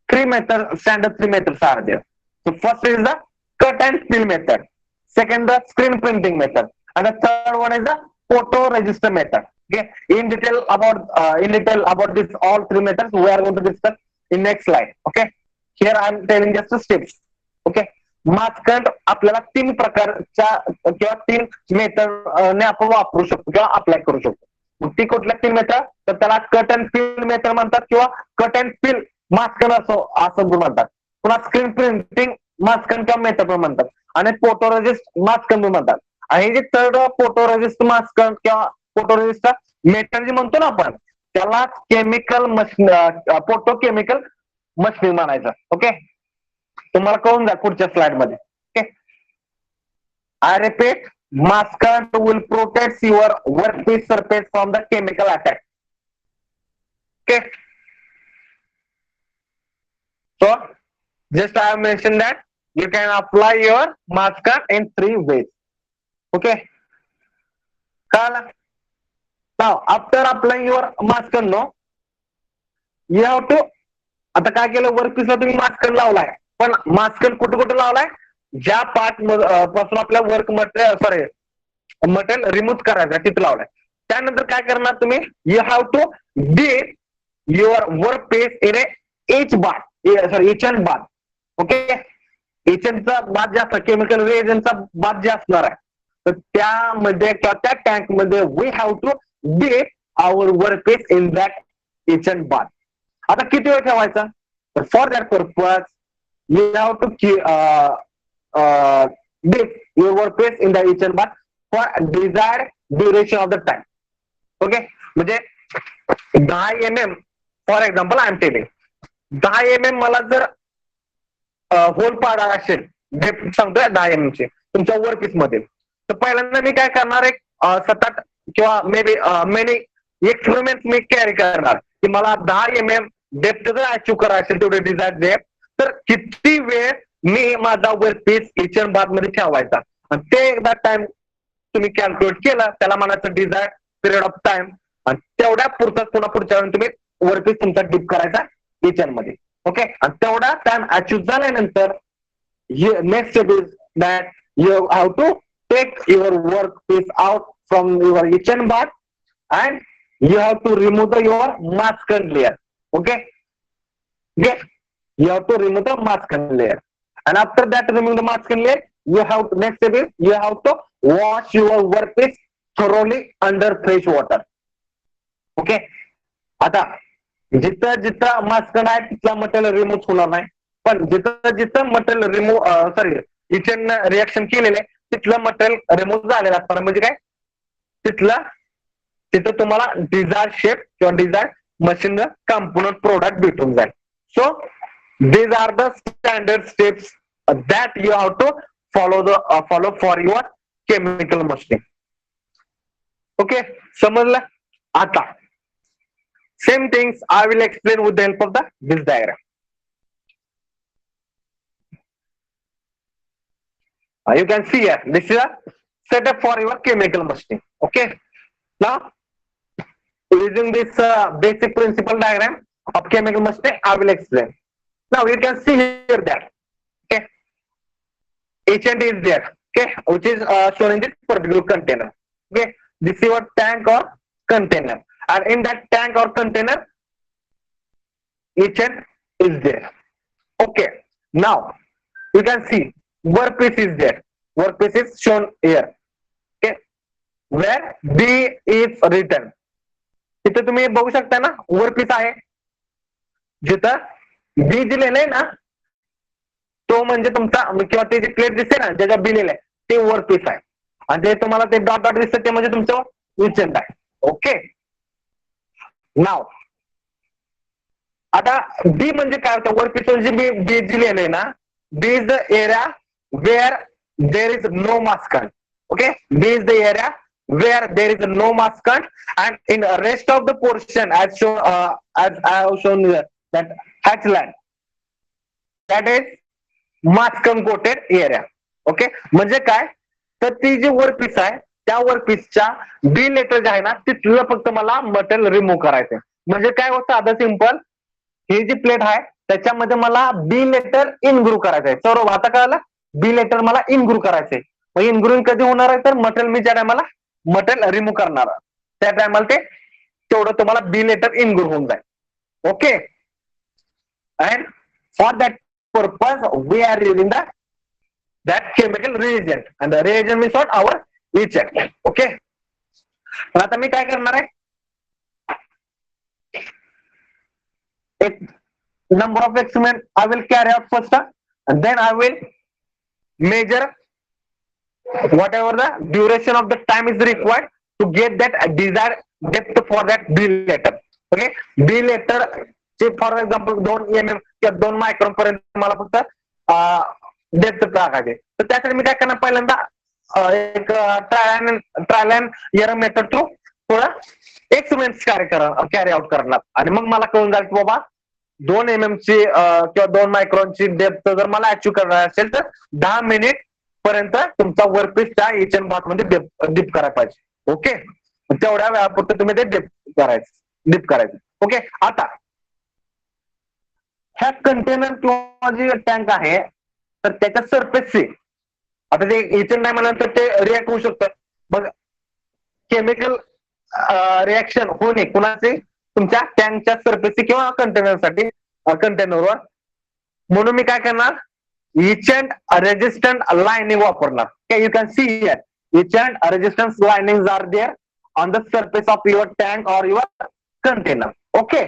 three methods, standard three methods are there. So first is the cut and fill method, second the screen printing method, and the third one is the photo register method. Okay, in detail about this all three methods we are going to discuss in next slide. Okay, here I am telling just the steps. Okay, मास्कंट आपल्याला तीन प्रकारच्या किंवा तीन method ने आपण वापरू शकतो किंवा अप्लाय करू शकतो. मग ती कुठल्या तीन मेथड तर त्याला कट अँड फिल मेथड म्हणतात किंवा कट अँड फिल मास्कन असं म्हणतात. पुन्हा स्क्रीन प्रिंटिंग मास्कन किंवा मेथड पण म्हणतात आणि फोटोरेजिस्ट मास्कन पण म्हणतात. आणि जे थर्ड फोटोरेजिस्ट मास्कन किंवा फोटोरेजिस्ट मेथड जे म्हणतो ना आपण त्याला chemical machine photo chemical machine म्हणायचं. ओके, तुम्हाला कळून जा पुढच्या स्लाइड मध्ये. Okay, I repeat, maskant will protect your workpiece surface from the chemical attack. Okay, so just I have mentioned that you can apply your masking in three ways. Okay, कळलं? Now after applying your masking, no, you have to, आता काय केलं वर्कपीसला तुम्ही मास्कन लावलाय, पण मास्कन कुठे कुठे लावलाय ज्या पार्ट पासून आपल्या वर्क मटेरियल रिमूव्ह करायचं तिथे लावलाय. त्यानंतर काय करणार तुम्ही, you have to dip your work piece in etch bath, etchant bath. Okay, एचएनचा बाद जास्त केमिकल रिएजंटचा बाद जे असणार आहे तर त्यामध्ये किंवा त्या टँक मध्ये we have to dip our workpiece in that etchant bath. आता किती वेळ ठेवायचा तर for that purpose you have to dip your workpiece in the etchant bath for desired duration of the time. Okay, म्हणजे 10 mm for example I am telling 10 mm मला जर whole पाडा असेल, डेप्थ सांगतोय 10 mm चे तुमच्या workpiece मध्ये, तर पहिल्यांदा मी काय करणार, एक 7-8 किंवा may be many experiment me carry करणार की मला 10 mm डेप्थ जर अचीव्ह करायचं असेल तेवढे डिझायर डेप्थ, तर किती वेळ मी माझा वर्कपीस किचन बाथ मध्ये ठेवायचा. आणि ते एकदा टाइम तुम्ही कॅल्क्युलेट केला त्याला म्हणायचं डिझायर पिरियड ऑफ टाइम, आणि तेवढ्या पुरताच पुन्हा पुढच्या वेळी तुम्ही वर्कपीस तुमचा डीप करायचा किचन मध्ये. ओके, आणि तेवढा टाइम अचीव्ह झाल्यानंतर next step is that you have to take your workpiece out from your kitchen bath and you have to remove your masking layer. Okay, yes, you have to remove the masking layer, and after that remove the masking layer, you have to, next step is you have to wash your workpiece thoroughly under fresh water. Okay, आता जिथं जिथं मास्कन आहे तिथला material remove होणार नाही, पण जिथं जिथं मटेरियल रिमूव्ह किचन रिएक्शन केलेले तिथलं मटेरियल रिमूव्ह झालेलं असणार. म्हणजे काय, तिथं तुम्हाला डिझायर शेप किंवा डिझायर मशीन कॉम्पोनंट प्रोडक्ट भेटून जाईल. So these are the standard steps that you have to follow for your chemical machining. Okay, समजलं? आता same things I will explain with the help of this diagram. You can see here, this is a setup for your chemical machining. Okay, now using this basic principle diagram of chemical machining, I will explain. Now you can see here that okay, agent is there, okay, which is shown in this particular container. Okay, this is your tank or container, and in that tank or container, agent is there. Okay, now you can see workpiece is there. Workpiece is shown here. Okay, where B is written. तिथे तुम्ही बघू शकता ना workpiece आहे. जिथं B दिलेलं आहे ना तो म्हणजे तुमचा किंवा ते जे प्लेट दिसते ना ज्याच्या बी लिहिलंय ते वर्कपीस आहे आणि जे तुम्हाला ते डॉट डॉट दिसतं ते म्हणजे तुमचं इचेंट आहे. ओके, नाव आता बी म्हणजे काय होतं वर्कपीस म्हणजे बी जी लिहिलंय ना B is the area where there is no mass cut. Okay, B is the area where there is no mass cut, and in rest of the portion as shown as I have shown here that hatch line that is mass coated area. Okay, म्हणजे काय तर ती जी workpiece आहे त्या वर्कपीसच्या B letter जे आहे ना तिथलं फक्त मला मटेरियल रिमूव्ह करायचंय. म्हणजे काय होतं आता सिंपल ही जी प्लेट आहे त्याच्यामध्ये मला बी लेटर इनग्रू करायचंय. सर्व आता कळालं बी लेटर मला इनग्रू करायचंय. इनग्रुइंग कधी होणार आहे तर मटेरियल मी ज्या टायमाला मटेरियल रिमूव्ह करणार त्या टायमाला ते तेवढं तुम्हाला बी लेटर इनग्रू होऊन जाईल. Okay, and for that purpose we are using that chemical reagent and the reagent means what our etchant. Okay, तर आता मी काय करणार आहे एक number of experiment I will carry out first and then I will measure whatever the duration of the time is required to get that desired depth for that B letter. Okay, B letter चे for example 2 mm किंवा 2 micron पर्यंत मला फक्त depth टाकायचे. तर त्यासाठी मी काय करणार पहिल्यांदा एक trial and error method through थोडं एक्सपेरिमेंट कॅरी आउट करणार आणि मग मला कळून जाईल की बाबा 2 mm ची किंवा 2 मायक्रॉनची डेप्थ जर मला अचीव्ह करणार असेल तर 10 मिनिट पर्यंत तुमचा वर्कपीसच्या इचन बॉट मध्ये डिप करायला पाहिजे. ओके, तेवढ्या वेळापुरतं तुम्ही ते डिप करायचं. ओके, आता ह्या कंटेनर किंवा जे टँक आहे तर त्याच्या सरफेसचे आता ते इचन नाही म्हणल्यानंतर ते रिॲक्ट होऊ शकतं. मग केमिकल रिॲक्शन होणे कुणाचे तुमच्या टँकच्या सरफेसची किंवा कंटेनरसाठी कंटेनरवर. म्हणून मी काय करणार इचंट रेजिस्टंट लाइनिंग वापरणार. You can see here etchant resistance lining are there on the surface of your tank or your container. Okay,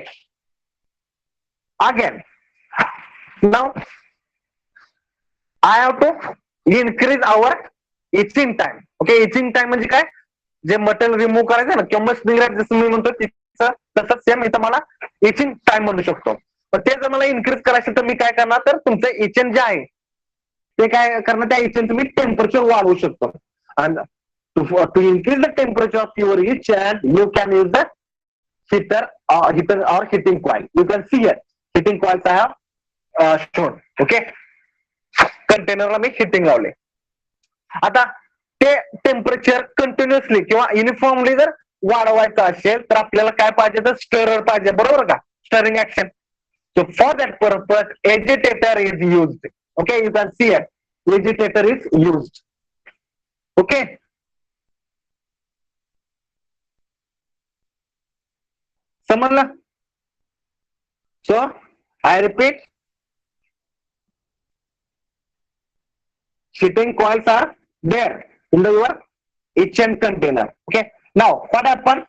again now I have to increase our etching time. Okay, etching time म्हणजे काय जे material remove करायचं ना किंवा machining जसं मी म्हणतो तसंच same इथं मला इचिंग टाइम म्हणू शकतो. पण ते जर मला इन्क्रीज करायचं तर मी काय करणार तर तुमचं इचन जे आहे ते काय करणार त्या इचनचं मी टेम्परेचर वाढवू शकतो. आणि to increase the temperature of your etchant you can use the heater or heating coil. You can see here heating coils I have shown. Okay, कंटेनरला मी हीटिंग लावले. आता ते टेम्परेचर कंटिन्युअसली किंवा युनिफॉर्मली जर वाढवायचं असेल तर आपल्याला काय पाहिजे तर स्टरर पाहिजे, बरोबर का, stirring action. So for that purpose, agitator is used. Okay, you can see it. Agitator is used. Okay. समजलं? So I repeat, heating coils are there in the your etchant container. Okay. Now what happened?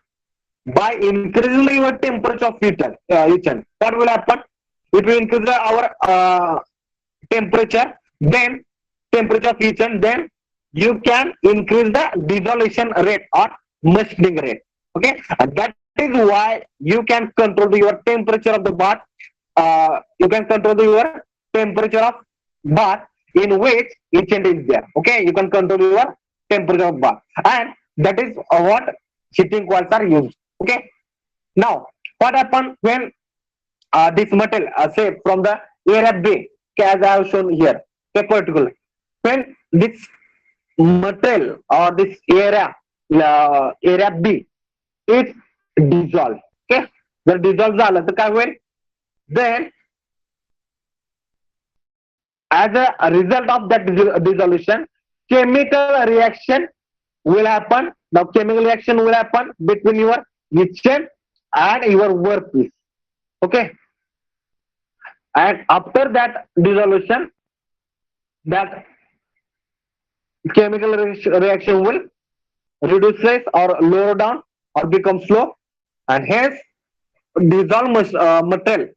By increasing your temperature of etchant, what will happen? It will increase our temperature, then temperature of etchant, then you can increase the dissolution rate or machining rate. Okay, and that is why you can control your temperature of the bath. You can control your temperature of bath in which etchant is there. Okay, you can control your temperature of bath, and that is what heating coils are used. Okay, now what happens when this material say from the area B, as I have shown here, okay, particular when this material or this area B is dissolved. Okay, जर dissolve झालं तर काय होईल, then as a result of that dissolution chemical reaction will happen. Now chemical reaction will happen between your etchant and your workpiece. Okay, and after that dissolution that chemical reaction will reduces or lower down or become slow, and hence dissolve material,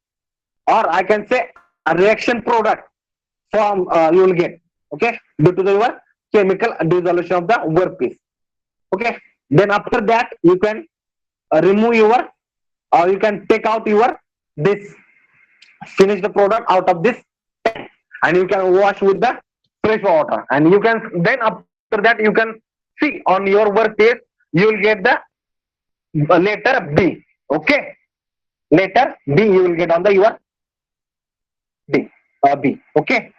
or I can say a reaction product from you will get, okay, due to the your chemical dissolution of the workpiece. Okay, then after that you can remove your, or you can take out your this finish the product out of this tank, and you can wash with the fresh water, and you can then after that you can see on your workpiece you will get the letter B. Okay, letter B you will get on the your B, B. Okay.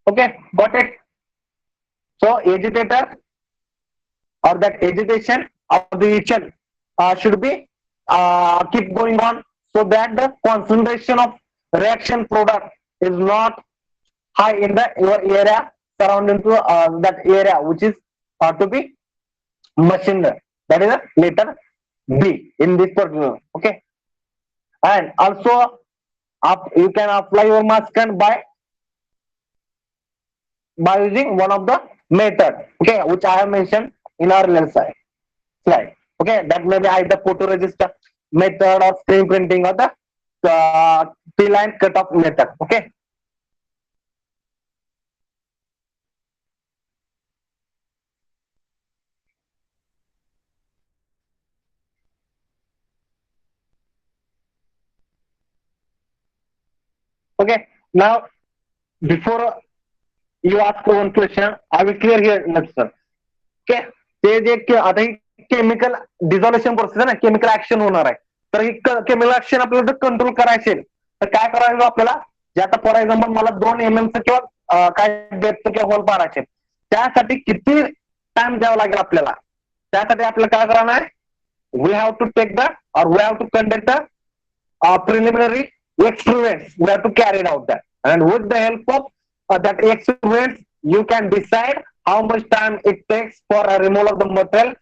Okay, got it. So agitator or that agitation of the agent should be keep going on, so that the concentration of reaction product is not high in the your area surrounding to that area which is to be machined. That is a letter B in this particular. Okay, and also you can apply your mask by using one of the method, okay, which I have mentioned in our left side slide. Okay, that may be either photoresist method or screen printing or the P-line cutoff method. Okay. Okay. Now, before you ask one question, I will clear here next sir. Okay. ते जे आता ही chemical डिझॉल्युशन process आहे ना, chemical action होणार आहे, तर ही chemical action आपल्याला जर control करायचे तर काय करायचं आपल्याला, जे आता फॉर एक्झाम्पल मला 2 mm किंवा काय डेप्थ किंवा होल पाडायचे, त्यासाठी किती टाइम द्यावा लागेल आपल्याला, त्यासाठी आपल्याला काय करायला आहे, we have to take the or we have to conduct the preliminary experiments. We have to carry it out that, and with the help of that experiments you can decide how much time it takes for a removal of the material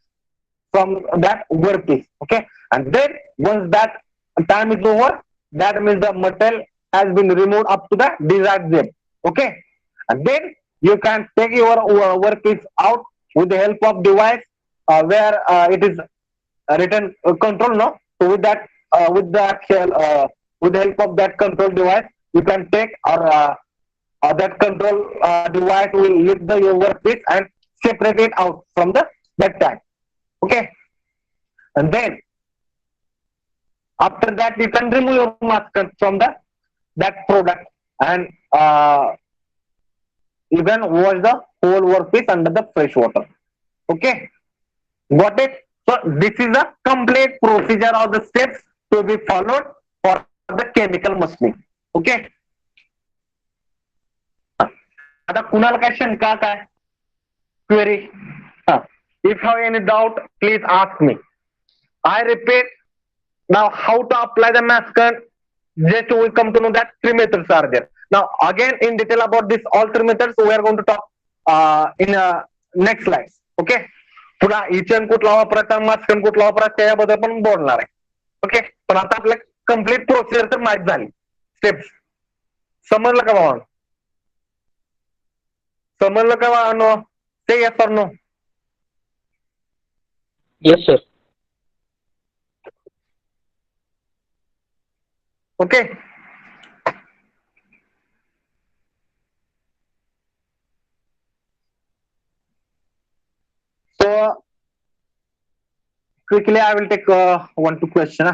from that workpiece. Okay, and then once that time is over, that means the material has been removed up to the desired depth. Okay, and then you can take your workpiece out with the help of device where it is written control. No, so with that with the help of that control device you can take, or that control device will lift the your workpiece and separate it out from the that tag. Okay, and then after that you can remove your mask from the that product, and you can wash the whole workpiece under the fresh water. Okay, got it? So this is a complete procedure of the steps to be followed for the chemical machining. Okay. आता कुणाला काय शंका काय query, if you have any doubt please ask me. I repeat, now how to apply the mascant, just we come to know that 3 methods are there. Now again in detail about this all 3 methods we are going to talk in next slides. Okay, पुन्हा इचन कुठला वापरायचा, मास्कन कुठला वापरायचा त्याबद्दल पण बोलणार आहे. Okay, पण आता आपल्या कम्प्लीट प्रोसिजर तर माहित झाली, स्टेप्स समजलं का बाबा, समजलं का बाबा, ते येस और no? Yes, sir. Okay. So quickly I will take 1-2 question.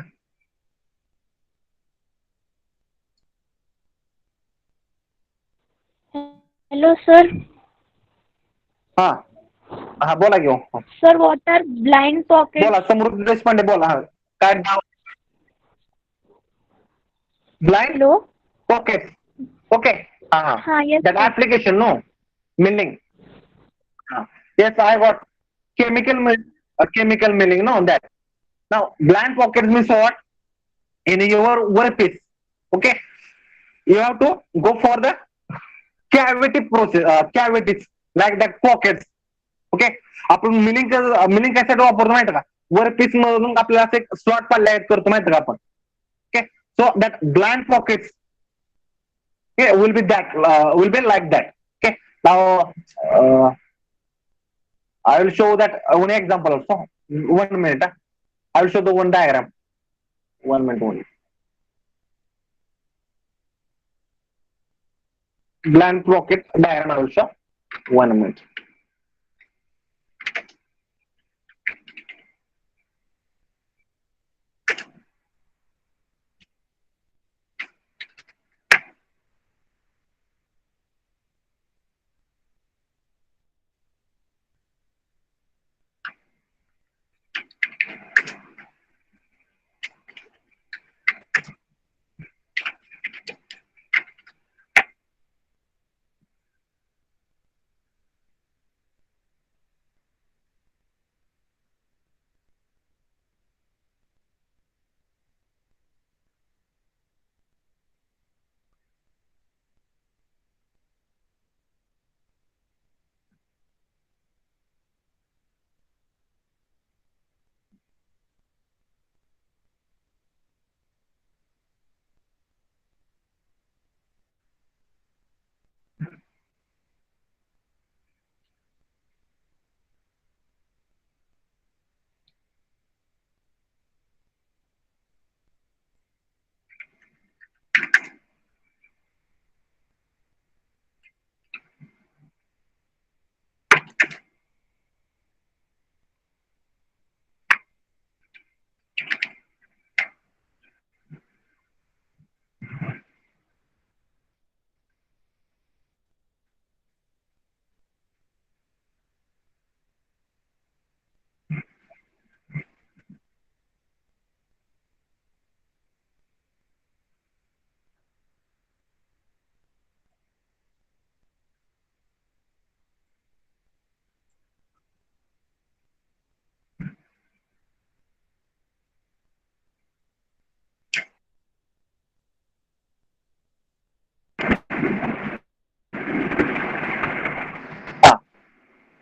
Hello, sir. हाँ हाँ बोला क्यों Sir, what are blind pockets? बोला, समृद्ध देशपांडे बोला. हा काय नाव? Blind Hello. pockets. Okay. Yes. That sir. application, no meaning. Yes, I got chemical meaning. No, that. Now blind pockets means what? In your workpiece. Okay, you have to go for the cavity process, cavities like that pockets. Okay. आपण milling कशासाठी वापरतो माहिती का? वर piece मधून आपल्याला असे slot पाडले करतो माहिती का आपण? Okay. So that blind pockets will be like that. Okay. Now I will show that one example also. 1 minute. I will show the one diagram. 1 minute only. Blank pocket diagram I will show. 1 minute.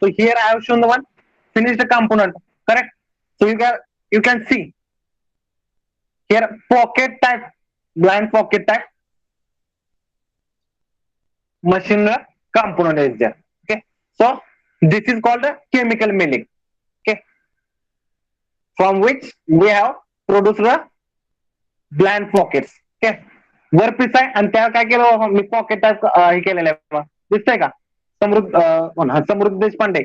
So here I have shown the one finished component, correct? So you can see here pocket type, blind pocket type machine component is there. Okay, so this is called a chemical milling. Okay, from which we have produced the blind pockets. Okay, workpiece आहे आणि त्या काय केलं मी pocket type हे केलेलं आहे, दिसतंय का? समृद्ध Deshpande.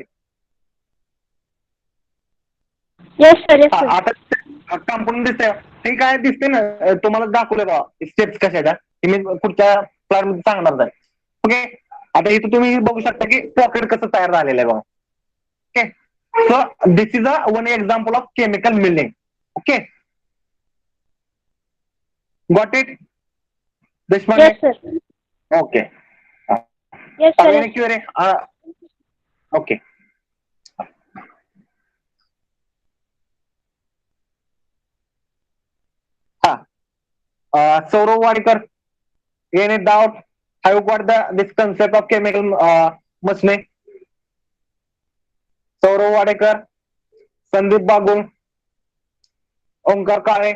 Yes, sir. Yes, sir. आता कंपोनंट दिसतंय ते काय दिसते ना, तुम्हाला दाखवलं बा स्टेप्स कशाच्या ते मी पुढच्या स्लाइड मध्ये सांगणार आहे. ओके, आता इथं तुम्ही बघू शकता की पॉकेट कसं तयार झालेलं आहे बघा. Okay, so this is a one example of chemical milling. Okay, got it Deshpande? Yes, sir. Okay. Yes, sir. Any query? Okay. Saurav Wadikar, any doubt? Have you got this concept of chemical machining? Saurav Wadikar, Sandeep Bagul, Omkar Kare.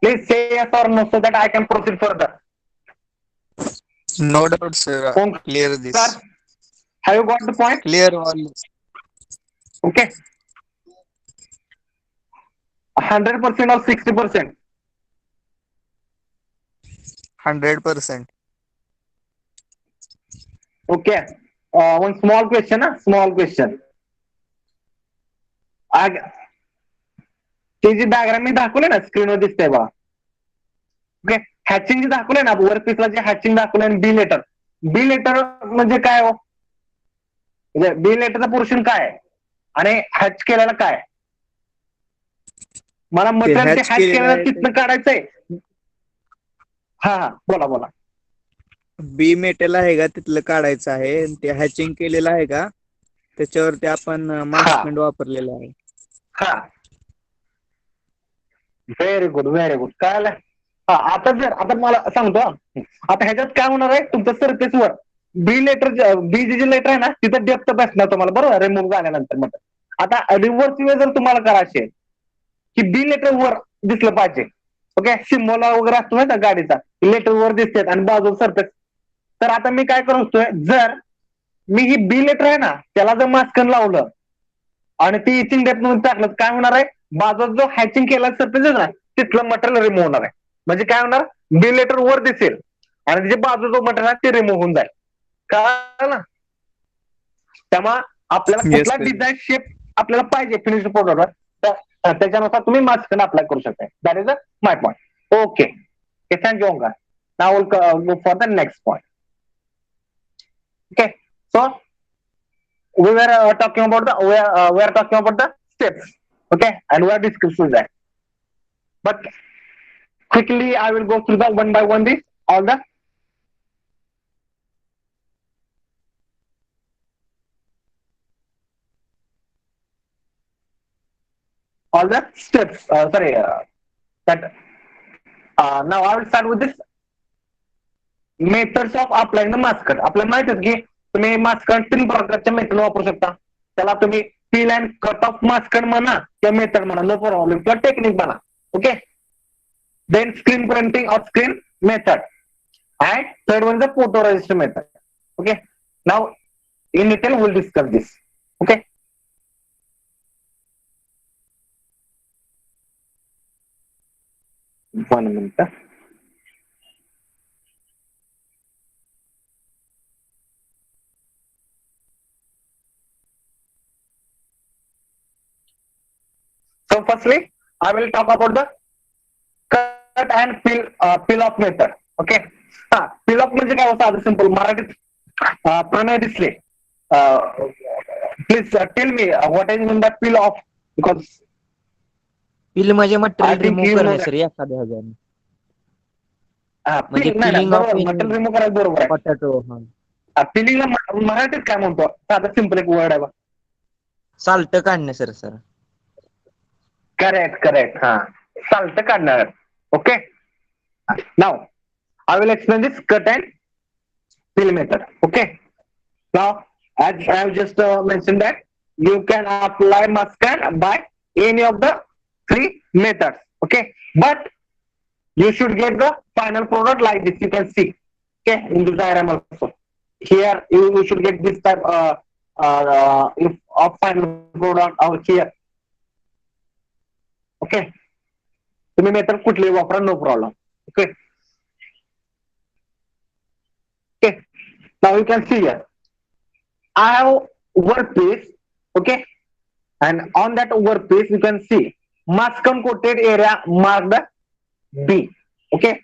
Please say yes or no so that I can proceed further. No doubt, sir. Omkar, Clear this. have you got the point? Clear all. Okay. 100% or 60%? 100%. Okay. One small question, small question. ते जी diagram मी दाखवले ना स्क्रीनवर दिसतंय बा. Okay, hatching जे दाखवलंय ना वर पीसला जे hatching दाखवलंय B letter. B letter म्हणजे काय हो? म्हणजे बी लेटरचा पोर्शन काय आहे आणि हॅच केलेला काय? मला मटेरियल ते hatch हॅच केलेलं केलेलं आहे तिथनं काढायचंय. हा, बोला बोला. बी मेटल आहे का तिथलं काढायचं आहे, आणि ते हॅचिंग केलेलं आहे का त्याच्यावरती आपण मार्क्समेंट वापरलेलं आहे. हा, व्हेरी गुड व्हेरी गुड. कळालं? हा, आता मला सांगतो. आता ह्याच्यात काय होणार आहे तुमचं सरफेस वर बी लेटर बी जे लेटर आहे ना तिथं डेप्थ बसणार तुम्हाला बरोबर रिमूव्ह झाल्यानंतर मग आता रिव्हर्स वे जर तुम्हाला करायचे की बी लेटर वर दिसलं पाहिजे ओके सिम्बॉल वगैरे असतो ना गाडीचा लेटर वर दिसते आणि बाजू सरफेस तर आता मी काय करतोय जर मी ही बी लेटर आहे ना त्याला जर मास्कन लावलं आणि ती इचिंग डेप्थ मध्ये टाकलं काय होणार आहे बाजूचा जो हॅचिंग केला सरफेस आहे ना तिथलं मटेरियल रिमूव्ह होणार आहे म्हणजे काय होणार बी लेटर वर दिसेल आणि जे बाजू जो मटेरियल आहे ते रिमूव्ह होऊन जाईल कळलं ना त्यामुळे आपल्याला Yes, कुठला sir. डिझाईन शेप आपल्याला पाहिजे फिनिश प्रोडक्टवर त्याच्यानुसार तुम्ही मास्क अप्लाय करू शकता that is a my point okay thank you Omkar now will go for the next point okay so we were talking about the we are talking about the steps okay and we are discussing that but quickly I will go through the one by one this all the steps sorry that now I will start with this methods of applying the mask cut आपल्याला माहितीच की तुम्ही mask cut 3 प्रकारच्या method वापरू शकता त्याला तुम्ही peel and cut off mask cut म्हणा किंवा मेथड म्हणा नो प्रॉब्लेम किंवा टेक्निक म्हणा okay then screen printing of screen method and third one is the photoresist method okay now in detail we'll discuss this okay one minute so firstly I will talk about the cut and peel off method okay peel off म्हणजे काय होतं simple मराठीत प्रणय दिसले please tell me what is mean that peel off because peel म्हणजे I material think remove you know करणे that. Sir एखाद्या ह्याच्याने म्हणजे पील नाही peeling बरोबर off in- मटेरियल रिमूव्ह करायला बरोबर आहे बटाटो पिलिंगला मराठीत काय म्हणतो साधा सिंपल एक वर्ड आहे बा साल्ट काढणे सर करेक्ट हा चालत काढणार okay now I will explain this cut and fill method okay now as I have just mentioned that you can apply mask cut by any of the 3 methods okay but you should get the final product like this you can see okay in the diagram also here you should get this type if of final product out here okay तुम्ही method कुठली वापरा no problem okay okay now you can see here I have workpiece okay and on that workpiece you can see mascum coated area marked B okay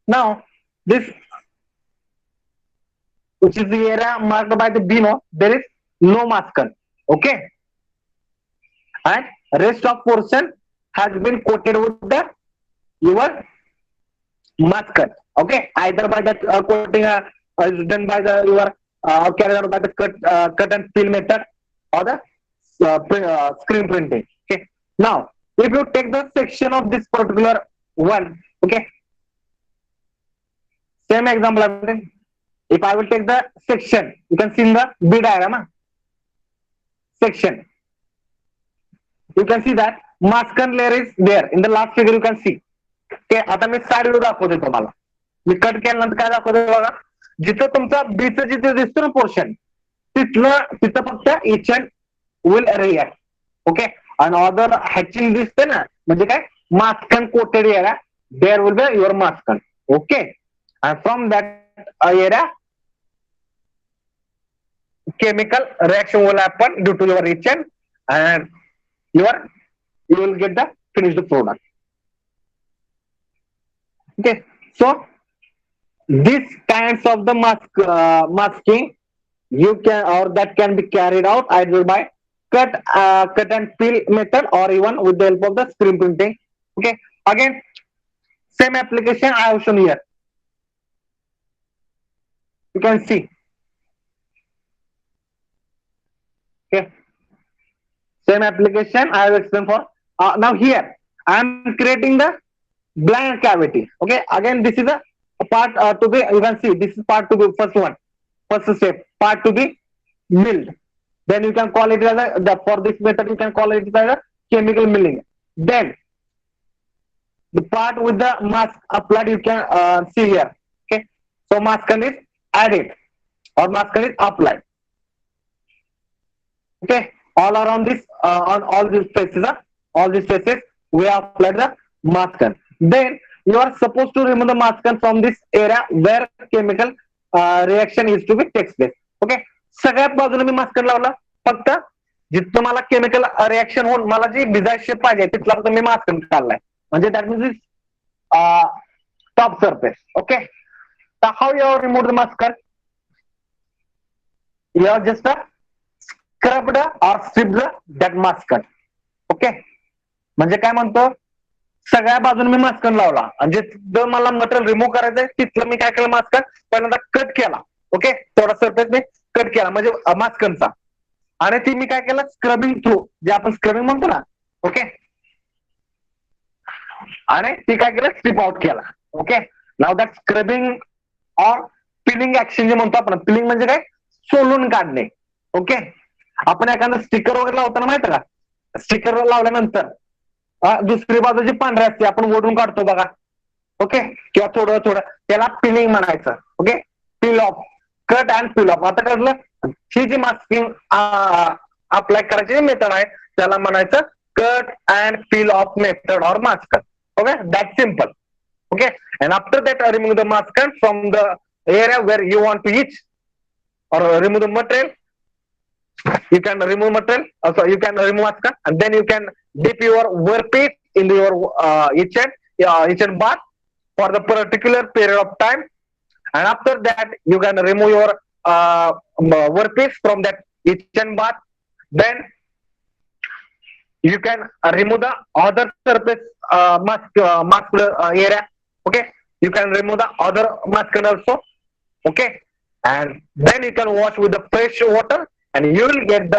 now this which is the area marked by the B no there is no mascum okay and rest of portion has been coated with the your mascum okay either by that coating is done by the your carried out by the cut and fill method or the screen printing okay now if you take the section of this particular one okay same example I will take. If I will take the section you can see in the B diagram section you can see that mascum layer is there in the last figure you can see okay आता मी side view दाखवते तुम्हाला मी cut केल्यानंतर काय दाखवते बघा जिथं तुमचा बीचं जिथे दिसतो ना पोर्शन तिथं फक्त etchant will react okay आणि अदर हॅचिंग दिसते ना म्हणजे काय maskant coated area there will be your maskant okay and from that area chemical reaction will happen due to your reaction and you will get the finished product okay so these kinds of the masking you can or that can be carried out either by cut and fill method or even with the help of the screen printing okay again same application I have shown here you can see okay same application I have explained for now here I am creating the blank cavity okay again this is a part to be, you can see this is part to be first one, first step, part to be milled. Then you can call it as for this method you can call it as a chemical milling. Then the part with the mask applied you can see here. Okay, so masking is added or masking is applied. Okay, all around this on all these spaces we have applied the masking. Then you are supposed to remove the masking from this area where chemical reaction is to be takes place. Okay, सगळ्यात बाजूने मी मास्कन लावला, फक्त जिथं मला chemical reaction होऊन मला जी desire shape पाहिजे तिथला फक्त मी मास्कन काढलाय, म्हणजे that means top surface. Okay, so how you have removed the masking? You have just scrubbed or stripped that masking. Okay, म्हणजे काय म्हणतो, सगळ्या बाजूने मी मास्कन लावला आणि जिथं मला मटेरियल रिमूव्ह करायचंय तिथलं मी काय केलं, मास्कन पहिल्यांदा कट केला. ओके, थोडा सरफेस मी कट केला म्हणजे मास्कनचा, आणि ती मी काय केलं स्क्रबिंग थ्रू, जे आपण स्क्रबिंग म्हणतो ना. ओके, आणि ती काय केलं स्ट्रिप आउट केला. ओके, नाव दॅट स्क्रबिंग और पिलिंग ऍक्शन जे म्हणतो आपण, पिलिंग म्हणजे काय सोलून काढणे. ओके, आपण एखादं स्टिकर वगैरे लावताना माहिती का, स्टिकर लावल्यानंतर दुसरी बाजू जी पांढरी असते आपण ओढून काढतो बघा. ओके, किंवा थोडं थोडं त्याला पिलिंग म्हणायचं. Okay, peel off, cut and peel off. आता कसलं, ही जी मास्किंग अप्लाय करायची मेथड आहे त्याला म्हणायचं cut and peel off method or maskant. Okay, that simple. Okay, and after that remove the maskant from the area where you want to etch or remove the material. You can remove material, also you can remove mask, and then you can dip your workpiece in your each and bath for the particular period of time, and after that you can remove your workpiece from that each and bath. Then you can remove the other surface mask area. Okay, you can remove the other mask also. Okay, and then you can wash with the fresh water and you will get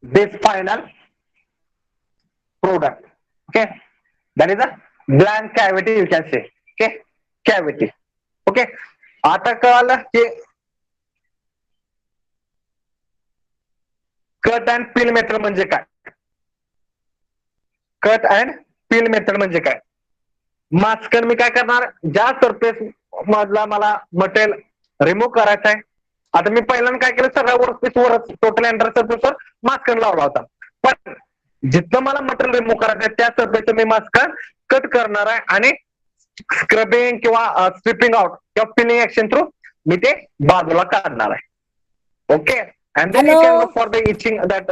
this final product. Okay, that is a blank cavity, you can say. Okay, cavity. Okay, आता कळालं की cut and peel method म्हणजे काय. Cut and peel method म्हणजे काय, मास्कन मी काय करणार, ज्या सरफेस मधला मला मटेरियल रिमूव्ह करायचं आहे. आता मी पहिल्यांदा काय केलं, सगळ्या वर्कपीस वर टोटल एंटर सरफेसवर मास्कन लावला होता, पण जिथं मला मटेरियल रिमूव्ह करायचं आहे त्या सरफेसचं मी मास्कन कट करणार आहे आणि स्क्रबिंग किंवा स्ट्रिपिंग आउट किंवा पिलिंग ऍक्शन थ्रू मी ते बाजूला काढणार आहे. Okay, and then you can go for the etching that.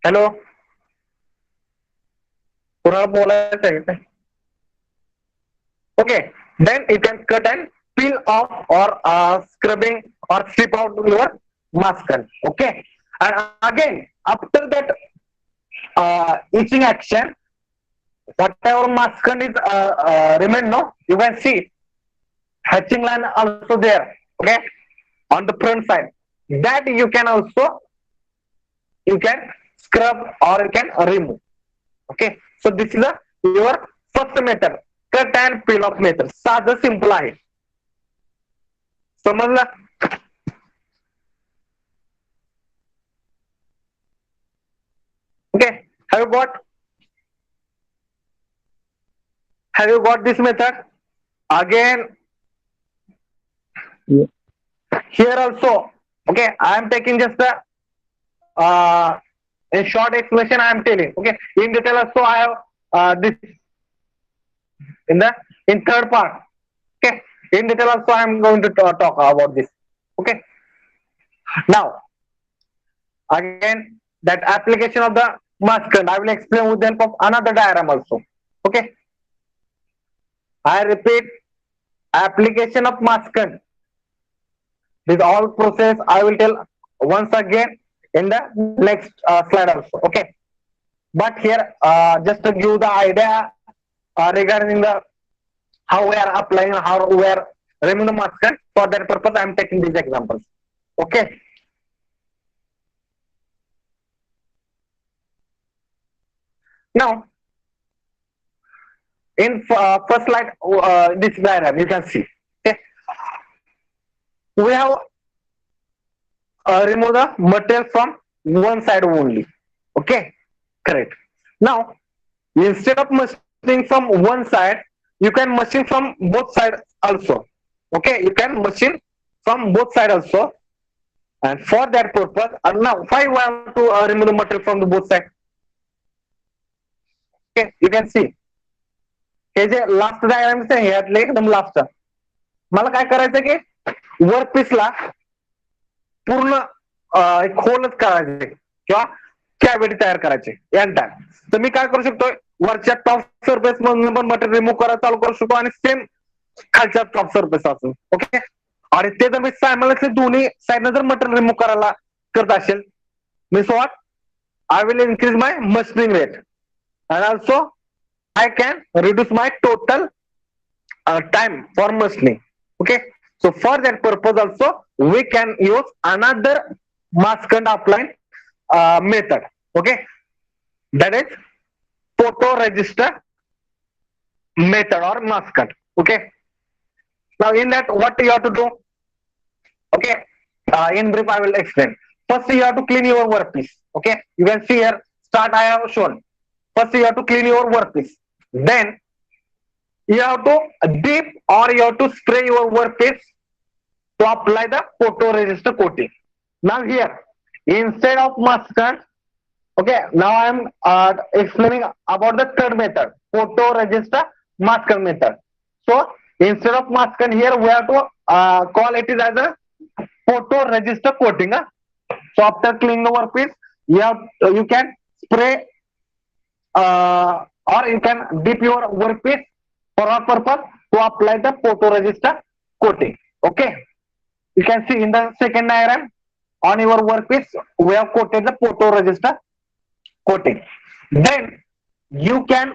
Hello, कुणाला बोलायचं आहे काय? Okay, then you can cut and peel off or scrubbing or strip out your masking. Okay, and again after that etching action, whatever masking is remain, no, you can see hatching line also there. Okay, on the front side, that you can also scrub or you can remove. Okay, so this is your first method, cut and peel off method. साधं simple आहे, समजलं. Okay, have you got this method again here also. Okay, I am taking just a short explanation I am telling. Okay, in detail also I have this in third part. Okay, in detail also I am going to talk about this. Okay, now again that application of the maskant I will explain with the help of another diagram also. Okay, I repeat, application of maskant, this all process I will tell once again in the next slide also. Okay, but here just to give the idea regarding the how we are applying, how we are removing the maskant, for that purpose I am taking these examples. Okay, now in first slide, this diagram you can see. Okay, we have remove the material from one side only. Okay, correct. Now instead of machining from one side, you can machine from both sides also. Okay, you can machine from both sides also. And for that purpose, now why we have to remove the material from the both sides? Okay, you can see. हे जे last diagram आहे ह्यातले एकदम last मला काय करायचं की work पीसला पूर्ण एक होलच करायचे किंवा कॅव्हिटी तयार करायचे एंटायर. तर मी काय करू शकतो, वरच्या टॉप सरफेस मधून पण मटेरियल रिमूव्ह करायला चालू करू शकतो आणि सेम खालच्या टॉप सरफेस असून. ओके, आणि ते जर मी सायमल्टेनियसली दोन्ही साईडनं जर मटेरियल रिमूव्ह करायला करत असेल, means what, I will increase my machining rate and also I can reduce my total time for machining. Okay, so for that purpose also we can use another mask and applying method. Okay, that is photoresistor method or mask cut. Okay, now in that what you have to do? Okay, in brief I will explain. First you have to clean your workpiece. Okay, you can see here start I have shown. First you have to clean your workpiece. Then you have to dip or you have to spray your workpiece to apply the photoresistor coating. Now here, instead of mask cut, okay, now I am explaining about the third method, photoresistor mask cut method. So instead of mask cut, here we have to call it as a photoresistor coating. So after cleaning the workpiece, you can spray or you can dip your workpiece for what purpose? To apply the photoresistor coating. Okay, you can see in the second diagram on your workpiece we have coated the photoresistor coating. Then you can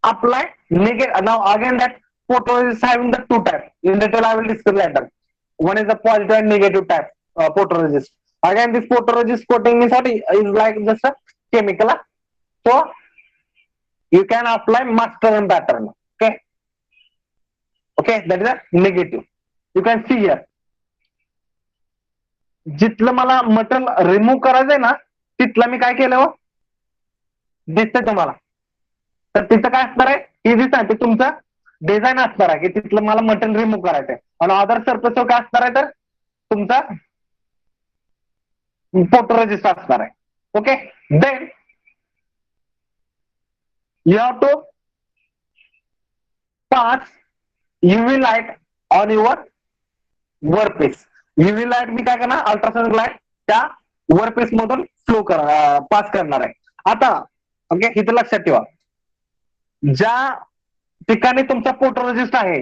apply negative. Now again that photoresist having the two types. In detail I will discuss later. One is the positive and negative type photoresist. Again this photoresist coating is what is like just a chemical. So you can apply master and pattern. Okay, okay, that is a negative. You can see here जिथलं मला material remove करायचंय ना तिथलं मी काय केलं, दिसतंय तुम्हाला. तर तिथं काय असणार आहे, हे दिसत ते तुमचं डिझाईन असणार आहे की तिथलं मला मटेरियल रिमूव्ह करायचंय. आणि अदर सरफेसवर काय असणार आहे तर तुमचा photoresist असणार आहे. Okay, then you have to pass UV light on your workpiece. UV light मी काय करणार, अल्ट्रासोनिक लाईट त्या वर्कपीस मधून फ्लो पास करणार आहे. आता ओके, इथं लक्षात ठेवा, ज्या ठिकाणी तुमचा फोटोरेजिस्ट आहे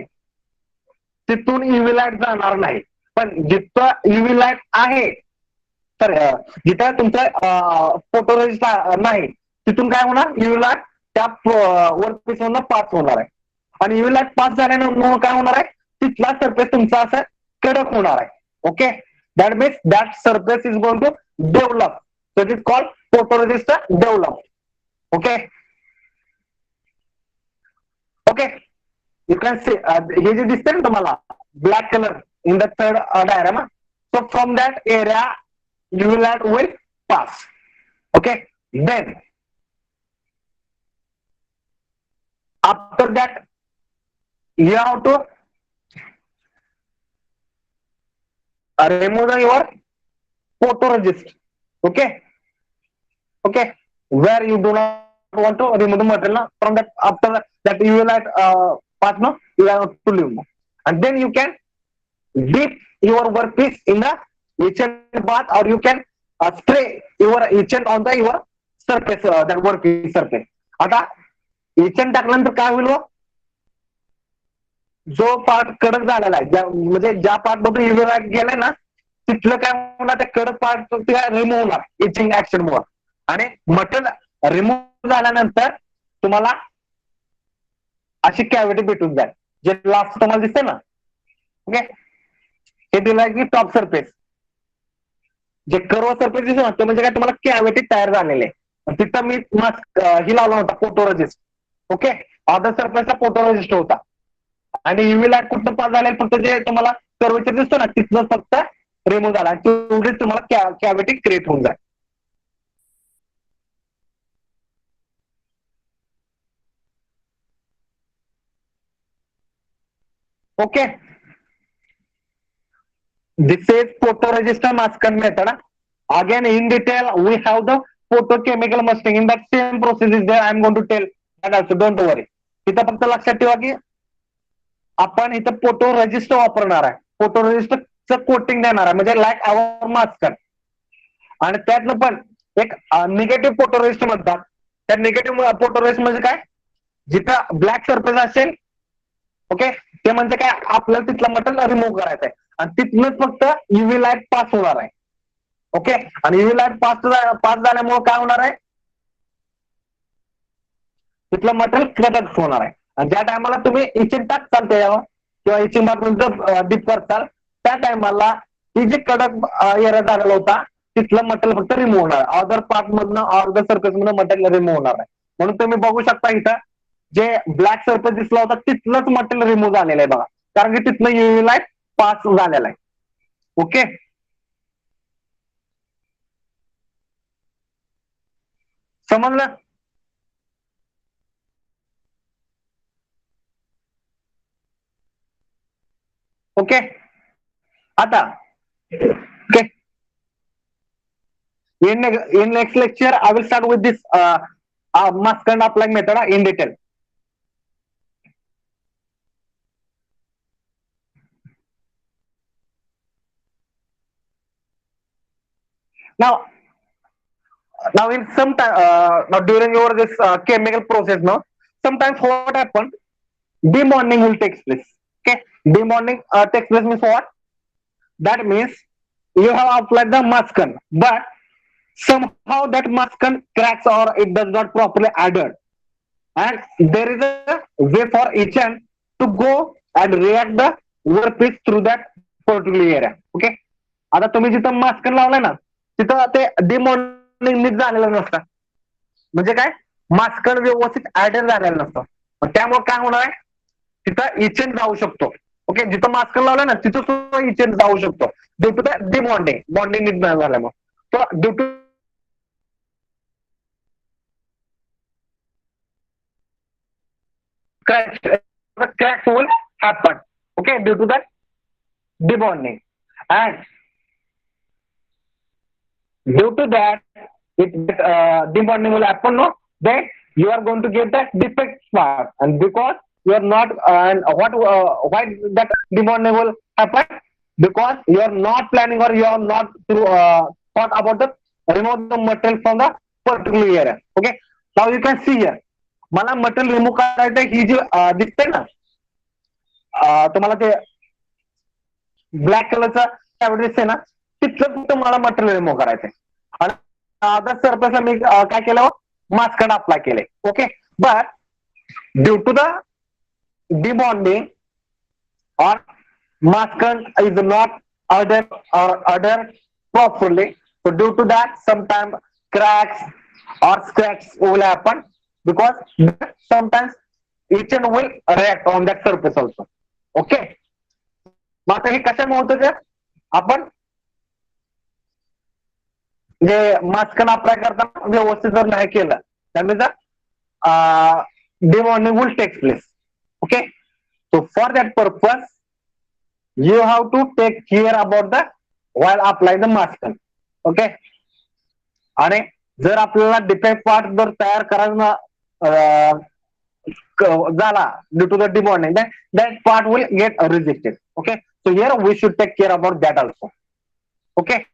तिथून UV लाईट जाणार नाही. पण जिथं UV लाईट आहे तर जिथं तुमचा फोटोरेजिस्ट नाही तिथून काय होणार, UV लाईट त्या वर्कपीस मधून पास होणार आहे. आणि UV लाईट पास झाल्यानंतर काय होणार आहे, तिथला सरफेस तुमचा असं कडक होणार आहे. Okay, that means that surface is going to develop. So it is called photoresist develop. Okay, okay, you can see हे जे दिसते ना तुम्हाला black colour in the third diagram. So from that area UV light will pass. Okay, then after that you have to remove your photoresist. Okay, okay, where you do not want to remove the material from that, after that UV light pass, no, you have to leave. And then you can dip your workpiece in the etchant bath, or you can spray your etchant on the your surface, that workpiece surface. आता etchant टाकल्यानंतर काय होईल, जो part कडक झालेला आहे, म्हणजे ज्या पार्ट मधून UV लाईट गेलाय ना तिथलं काय होणार, त्या कडक पार्ट रिमूव्ह होणार इचिंग ऍक्शन मुळे. आणि मटेरियल रिमूव्ह झाल्यानंतर तुम्हाला अशी कॅव्हिटी भेटून जाईल जे लास्ट तुम्हाला दिसते ना. ओके, हे दिलं की top surface, J curve surface दिसतो ना ते म्हणजे काय तुम्हाला कॅव्हिटी तयार झालेले. तिथं मी मास्क ही लावला होता फोटोरेजिस्ट. ओके, अदर सरफेसला फोटोरेजिस्ट होता आणि युव्ही लाईट कुठं पास झाले फक्त जे तुम्हाला कर्वेचर दिसतो ना तिथनं फक्त रिमूव्ह झाला, तेवढीच तुम्हाला कॅव्हिटी क्रिएट होऊन जाईल. Okay, this is photoresistor mask method. Again, in detail, we have the photochemical masking. In that same process is there. I am going to tell that also. Don't worry. इथं फक्त लक्षात ठेवा की आपण इथं photo register वापरणार आहे. Photo रजिस्टरचं coating देणार आहे म्हणजे लाईक आवर मास्कर. आणि त्यातनं पण एक निगेटिव्ह फोटो रजिस्टर म्हणतात. त्या निगेटिव्ह फोटो रजिस्टर म्हणजे काय, जिथं ब्लॅक सरफेस असेल ओके ते म्हणजे काय आपल्याला तिथलं मटेरियल रिमूव्ह करायचं आहे आणि तिथनंच फक्त युव्ही लाईट पास होणार आहे. ओके, आणि युव्ही लाईट पास झाल्यामुळे काय होणार आहे, तिथलं मटेरियल क्रॅक होणार आहे. आणि ज्या टायमाला तुम्ही इचिंग टाकताल त्याच्यावर किंवा इचिंग बाथरूमचं डीप करताल त्या टायमाला ही जी कडक एरिया झालेला होता तिथलं मटेरियल फक्त रिमूव्ह होणार आहे. अदर पार्ट मधनं अदर सरफेस मधनं मटेरियल रिमूव्ह होणार आहे. म्हणून तुम्ही बघू शकता इथं जे ब्लॅक सरफेस दिसला होता तिथलंच मटेरियल रिमूव्ह झालेलं आहे बघा, कारण की तिथनं युव्ही लाईट पास झालेला आहे. ओके, समजलं? ओके, आता okay, in next lecture I will start with this mask and apply method in detail. Now in some time now during your this chemical process now sometimes what happen, debonding will take place. Okay, debonding takes place means what, that means you have applied the masking but somehow that masking cracks or it does not properly adhere, and there is a way for each end to go and react the workpiece through that particular area. Okay, आता तुम्ही जिथं मास्कन लावलाय ना तिथं ते डिमॉर्निंग NEET झालेलं नसतं, म्हणजे काय मास्कन व्यवस्थित ऍडर झालेलं नसतं. त्यामुळे काय होणार आहे, तिथं इचेन जाऊ शकतो. ओके, जिथं मास्कन लावलं ना तिथं सुद्धा इचेन जाऊ शकतो due to the debonding, bonding नीट नाही झाल्यामुळे. तो due to cracks will happen. Okay, due to that debonding, and due to that it debonding will happen. No, then you are going to get that defect part, and because you are not and why that debonding will happen, because you are not planning or you are not thought about the remove the material from the particular area. Okay, now you can see here मला material remove करायचं ही जी दिसते ना तुम्हाला ते black कलरचा त्यावेळी दिसते ना तिथलं फक्त मला मटेरियल रिमूव्ह करायचंय आणि अदर सरफेसला मी काय केलं मास्कड अप्लाय केले. Okay, but due to the debonding or masked is not adhered properly, so due to that sometimes cracks or scratches will happen because sometimes each and will react on that surface also. Okay, मग आता हे कशामुळे होतं ते आपण जे mask apply करताना व्यवस्थित जर नाही केलं त्यामुळे डिबॉन्डिंग will take place. Okay, so for that purpose you have to take care about the while apply the mask. Okay, आणि जर आपल्याला डिफेक्ट पार्ट जर तयार करायचा झाला due to the debonding that part will get rejected. Okay, so here we should take care about that also. Okay,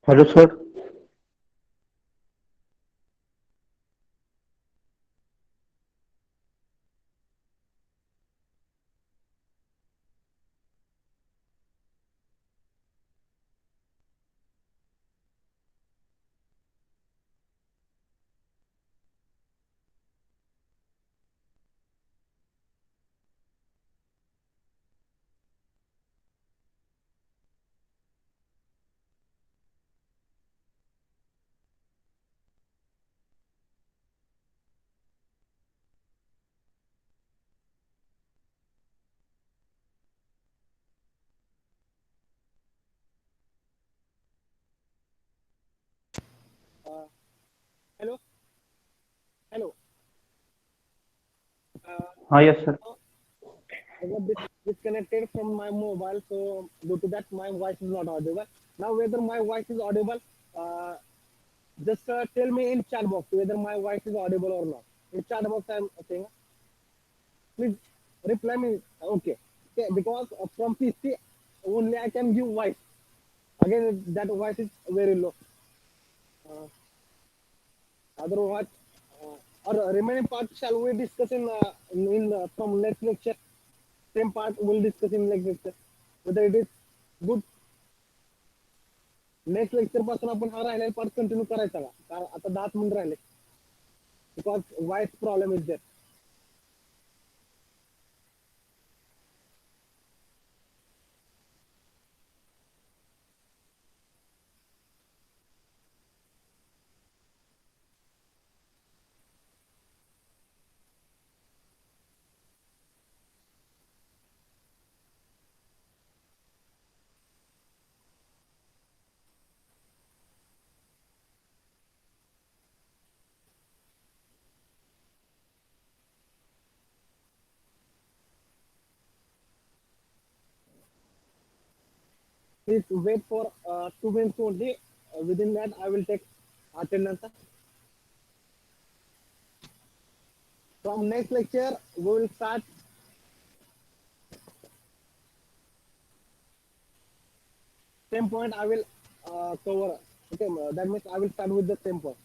Hello, sir. Uh, hello, hello. Yes, sir. I got disconnected from my mobile, so due to that, my voice is not audible. Now, whether my voice is audible, uh, just tell me in chat box whether my voice is audible or not. In chat box, I'm saying, please reply me. Okay, okay, because from PC only I can give voice. Again, that voice is very low. Uh, Otherwise, or remaining part shall we discuss in from next lecture? Same part we'll discuss in next lecture. Whether it is good. Next lecture पासून आपण हा राहिलेला part continue करायचा का आता 10 minute राहिले because voice problem is there please wait for 2 minutes only. Within that, I will take attendance. From next lecture, we will start same point. I will cover. Okay, that means I will start with the same point.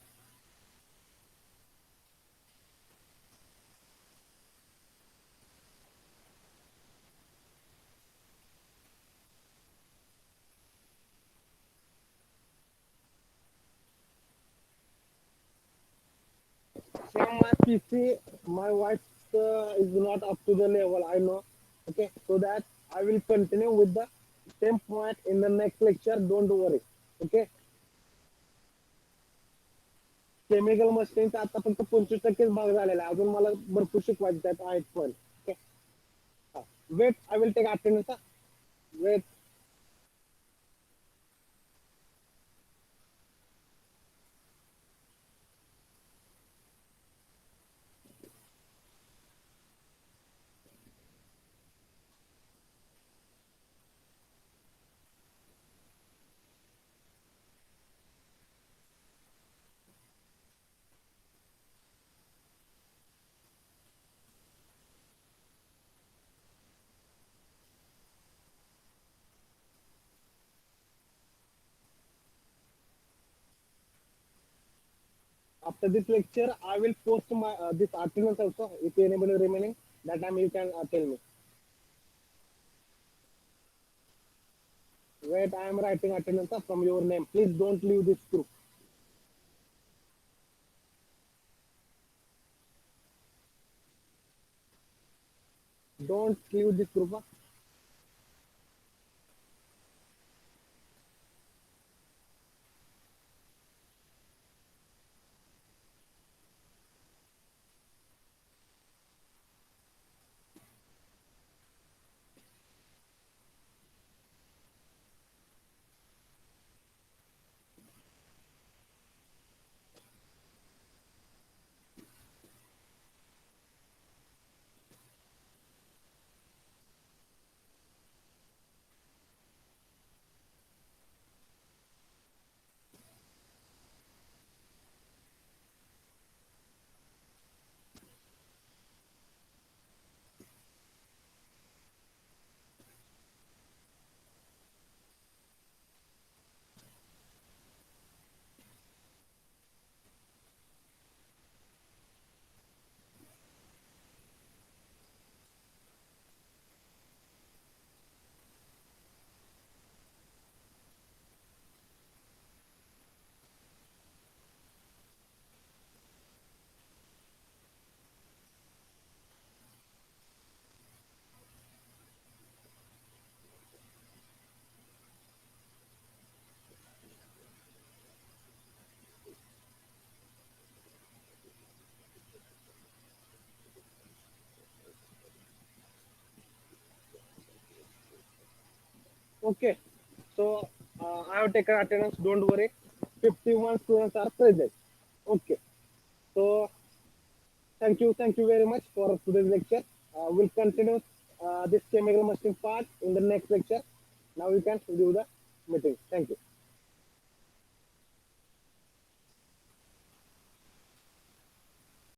From my PC, my voice is not up to the level. I know. Okay, so that I will continue with the same point in the next lecture. Don't worry. Okay. Chemical मशीनचा आता फक्त 25% भाग झालेला आहे अजून मला भरपूर शिकवायचं आहेत पण wait I will take attendance wait after this lecture I will post my this attendance also if anybody remaining that time you can tell me wait I am writing attendance from your name please don't leave this group don't leave this group Okay. So I have taken attendance. Don't worry. 51 students are present. Okay. So thank you very much for today's lecture. We'll continue this chemical machine part in the next lecture. Now we can do the meeting. Thank you.